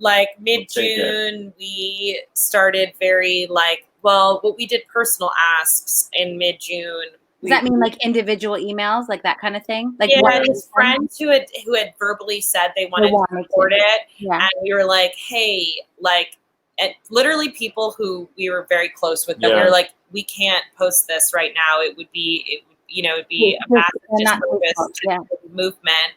like mid-June, we started very like, well, we did personal asks in mid-June. Does that mean like individual emails, like that kind of thing? Like, his friends who had verbally said they wanted to support it. Yeah. And we were like, hey, like, and literally people who we were very close with, that we were like, we can't post this right now. It would be a massive disservice to the movement.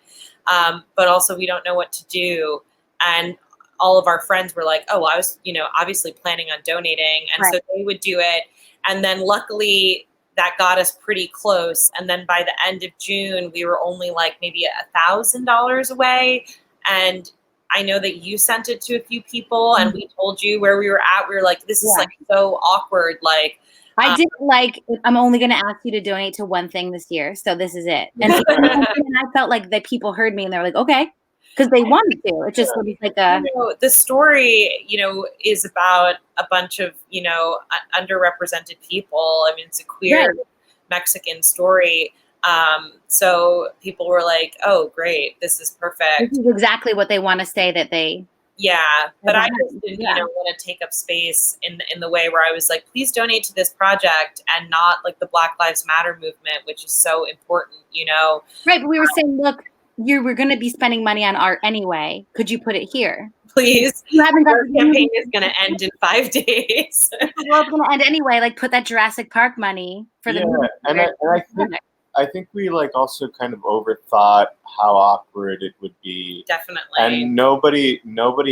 But also we don't know what to do. And all of our friends were like, oh, I was, obviously planning on donating. And so they would do it. And then luckily that got us pretty close. And then by the end of June, we were only like maybe $1,000 away. And I know that you sent it to a few people, and we told you where we were at. We were like, this is like so awkward. Like, I did like, I'm only going to ask you to donate to one thing this year. So this is it. And I felt like that people heard me and they're like, okay, because they wanted to. It just was like a. The story, is about a bunch of, underrepresented people. I mean, it's a queer Mexican story. So people were like, oh, great, this is perfect. This is exactly what they want to say that they. Yeah, but I just didn't, want to take up space in the way where I was like, please donate to this project and not like the Black Lives Matter movement, which is so important, Right, but we were saying, look, you were going to be spending money on art anyway. Could you put it here? Please. You haven't got the campaign is going to end in 5 days. The world's going to end anyway. Like, put that Jurassic Park money for the movie. And I think we like also kind of overthought how awkward it would be. Definitely. And nobody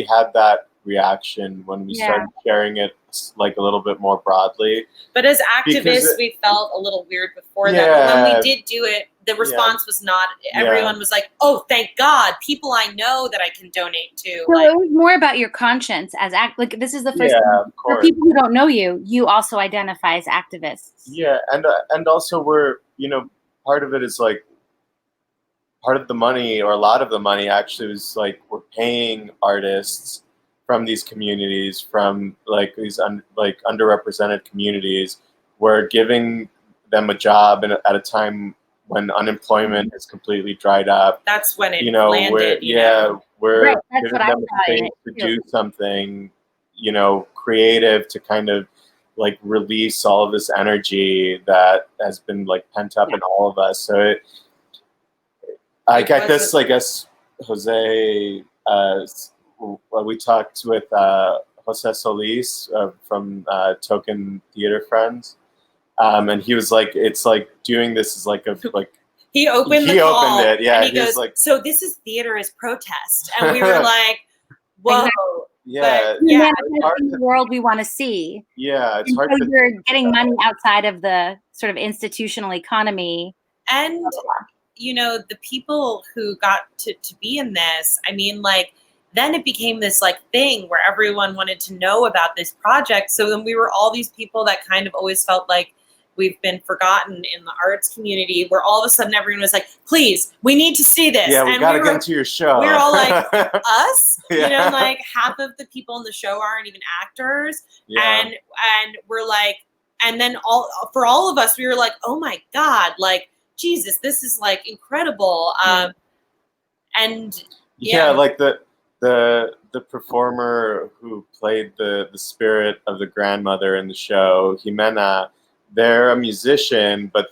had that reaction when we started sharing it like a little bit more broadly. But as activists, we felt a little weird before that. But when we did do it, the response was not, everyone was like, oh, thank God, people I know that I can donate to. So it was more about your conscience as like this is the first time for people who don't know you, you also identify as activists. Yeah, and also we're, part of it is like part of the money, or a lot of the money actually was like we're paying artists from these communities, from like these underrepresented communities. We're giving them a job at a time when unemployment is completely dried up. That's when it landed. We're giving them a space to do something, creative, to kind of like release all of this energy that has been like pent up in all of us. So I guess Jose, we talked with Jose Solis from Token Theater Friends, and he was like, it's like doing this is like he opened it, yeah. And he goes, like, so this is theater as protest, and we were like, whoa. Exactly. Yeah, in the world we want to see. Yeah, it's hard. So you're getting money outside of the sort of institutional economy, and the people who got to be in this. I mean, like, then it became this like thing where everyone wanted to know about this project. So then we were all these people that kind of always felt like we've been forgotten in the arts community, where all of a sudden everyone was like, please, we need to see this. Yeah, we got to get to your show. We were all like, us? Like half of the people in the show aren't even actors. Yeah. And we're like, and then for all of us, we were like, oh my God, like, Jesus, this is like incredible. And like the performer who played the spirit of the grandmother in the show, Jimena, they're a musician, but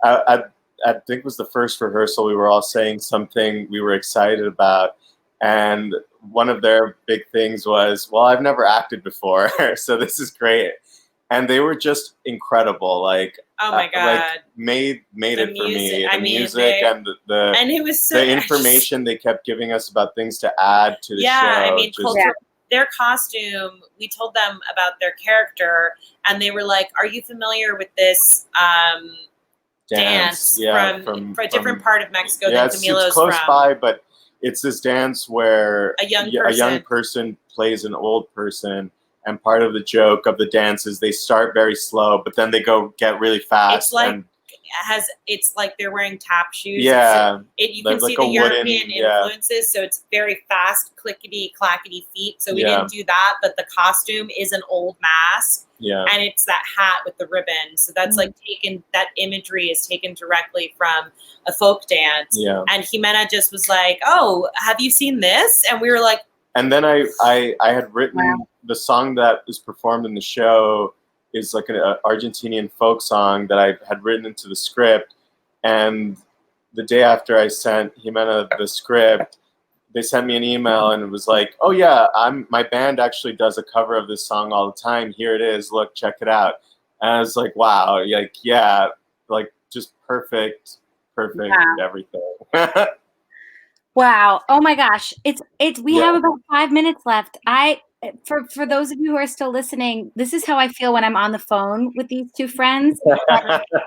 I think it was the first rehearsal, we were all saying something we were excited about. And one of their big things was, well, I've never acted before, so this is great. And they were just incredible. Like, oh my God, made it for me. The music and and it was so the information they kept giving us about things to add to the show. I mean, their costume, we told them about their character, and they were like, are you familiar with this dance from a different part of Mexico than Camilo's it's close by, but it's this dance where a young person plays an old person, and part of the joke of the dance is they start very slow, but then they get really fast. It's like it's like they're wearing tap shoes. Yeah, you can see the European influences, so it's very fast, clickety clackety feet. So we didn't do that, but the costume is an old mask. Yeah, and it's that hat with the ribbon. So that's like that imagery is taken directly from a folk dance. Yeah, and Jimena just was like, "Oh, have you seen this?" And we were like, and then I had written the song that is performed in the show is like an Argentinian folk song that I had written into the script. And the day after I sent Jimena the script, they sent me an email and it was like, oh yeah, my band actually does a cover of this song all the time. Here it is. Look, check it out. And I was like, wow, like just perfect everything. Wow. Oh my gosh. We have about 5 minutes left. For those of you who are still listening, this is how I feel when I'm on the phone with these two friends.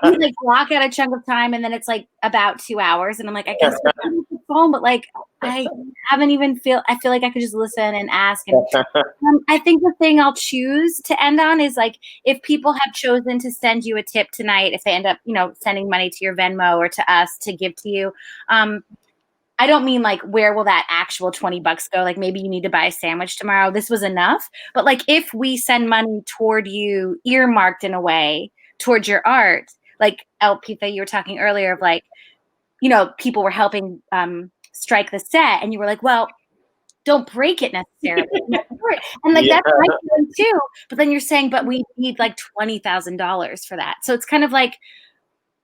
We like block out a chunk of time and then it's like about 2 hours. And I'm like, I guess we're on the phone, but like I I feel like I could just listen and ask. And I think the thing I'll choose to end on is like, if people have chosen to send you a tip tonight, if they end up, sending money to your Venmo or to us to give to you, I don't mean like, where will that actual $20 go? Like, maybe you need to buy a sandwich tomorrow. This was enough. But like, if we send money toward you, earmarked in a way towards your art, like Ellpetha, you were talking earlier of like, people were helping strike the set, and you were like, well, don't break it necessarily. And like, that's my feeling too. But then you're saying, but we need like $20,000 for that. So it's kind of like,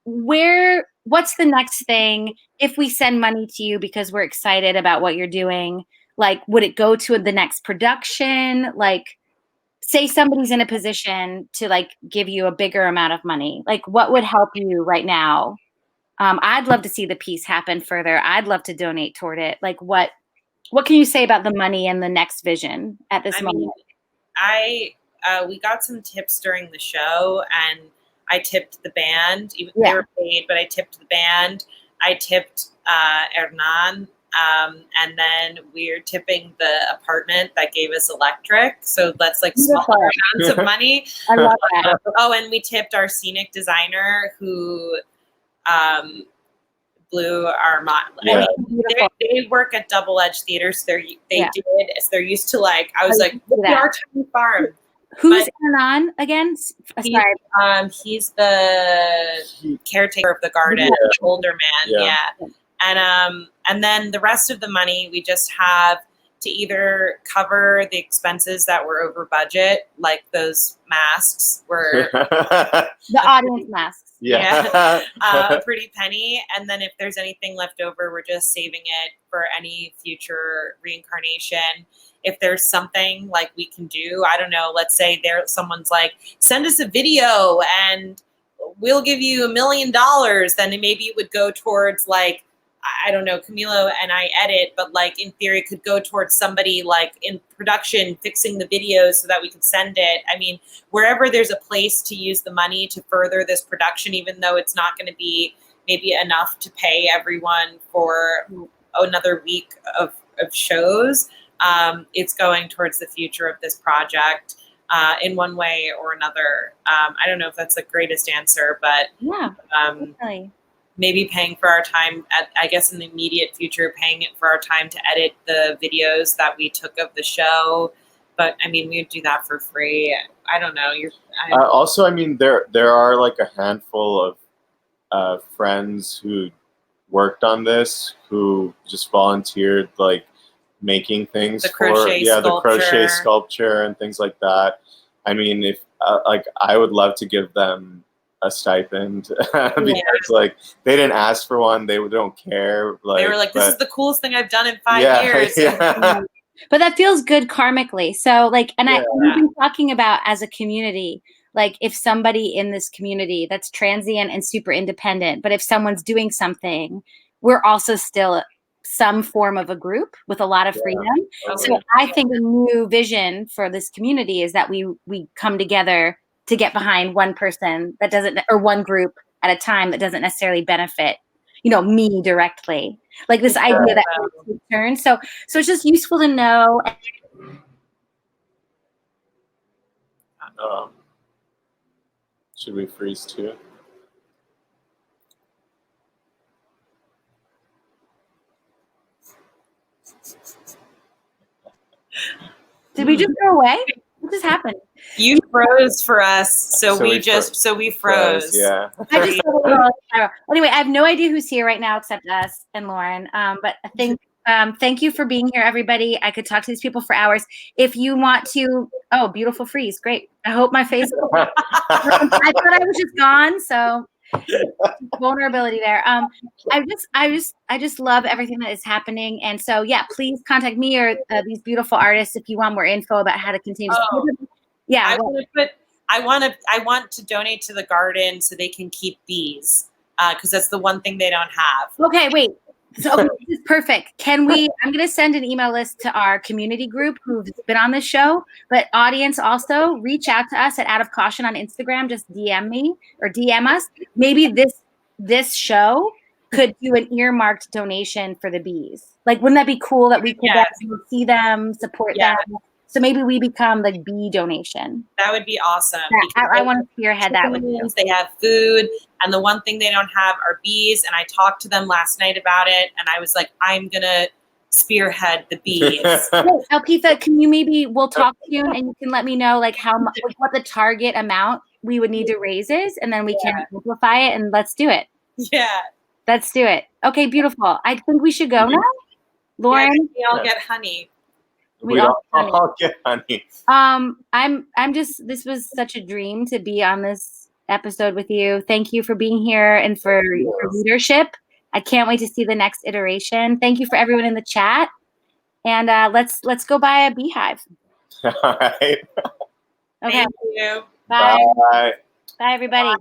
what's the next thing if we send money to you because we're excited about what you're doing? Like, would it go to the next production? Like, say somebody's in a position to like give you a bigger amount of money. Like, what would help you right now? I'd love to see the piece happen further. I'd love to donate toward it. Like, what can you say about the money and the next vision at this moment? We got some tips during the show, and I tipped the band. Even they were paid, but I tipped the band. I tipped Hernan, and then we're tipping the apartment that gave us electric. So that's like small amounts of money. I love that. And we tipped our scenic designer who blew our mind. Yeah. They work at Double Edge Theater, so they're used to like. I was like, "Look at our tiny farm." Who's Hernan again? He's the caretaker of the garden, older man. And then the rest of the money we just have to either cover the expenses that were over budget, like those masks were the audience masks. Pretty penny. And then if there's anything left over, we're just saving it for any future reincarnation. If there's something like we can do, I don't know, let's say someone's like, send us a video and we'll give you $1 million, then maybe it would go towards like, I don't know, Camilo and I edit, but like in theory it could go towards somebody like in production fixing the videos so that we could send it. I mean, wherever there's a place to use the money to further this production, even though it's not going to be maybe enough to pay everyone for another week of shows, it's going towards the future of this project in one way or another. I don't know if that's the greatest answer, but definitely. Maybe paying for our time, I guess in the immediate future, paying it for our time to edit the videos that we took of the show. But I mean, we'd do that for free. I don't know. Also, I mean, there are like a handful of friends who worked on this who just volunteered, like making things the crochet sculpture and things like that. I mean, if I would love to give them a stipend because like they didn't ask for one, they don't care. Like, they were like, "This is the coolest thing I've done in 5 years." But that feels good karmically. So like, and I've been talking about as a community, like if somebody in this community that's transient and super independent, but if someone's doing something, we're also still some form of a group with a lot of freedom. So I think a new vision for this community is that we come together to get behind one person that doesn't, or one group at a time that doesn't necessarily benefit, me directly. Like this idea that we turn. So it's just useful to know. Should we freeze too? Did we just go away? What just happened? You froze for us, so we froze. Yeah. Anyway, I have no idea who's here right now except us and Lauren. But I think thank you for being here, everybody. I could talk to these people for hours. If you want to, beautiful freeze, great. I hope my face. I thought I was just gone, so vulnerability there. I just love everything that is happening, and so please contact me or these beautiful artists if you want more info about how to continue. I want to donate to the garden so they can keep bees because that's the one thing they don't have. Okay, wait. So this is perfect. I'm going to send an email list to our community group who's been on this show, but audience also reach out to us at Out of Caution on Instagram. Just DM me or DM us. Maybe this show could do an earmarked donation for the bees. Like, wouldn't that be cool that we could Yes. see them, support Yes. them? So maybe we become like bee donation. That would be awesome. Yeah, I want to spearhead that with you. They have food, and the one thing they don't have are bees. And I talked to them last night about it, and I was like, I'm gonna spearhead the bees. Hey, Ellpetha, can you we'll talk soon, and you can let me know like how much, like, what the target amount we would need to raise is, and then we can amplify it, and let's do it. Yeah. Let's do it. Okay, beautiful. I think we should go now. Lauren, we all get honey. We all get honey. This was such a dream to be on this episode with you. Thank you for being here and for your leadership. I can't wait to see the next iteration. Thank you for everyone in the chat. And let's go buy a beehive. All right. Okay. Thank you. Bye. Bye. Bye, everybody.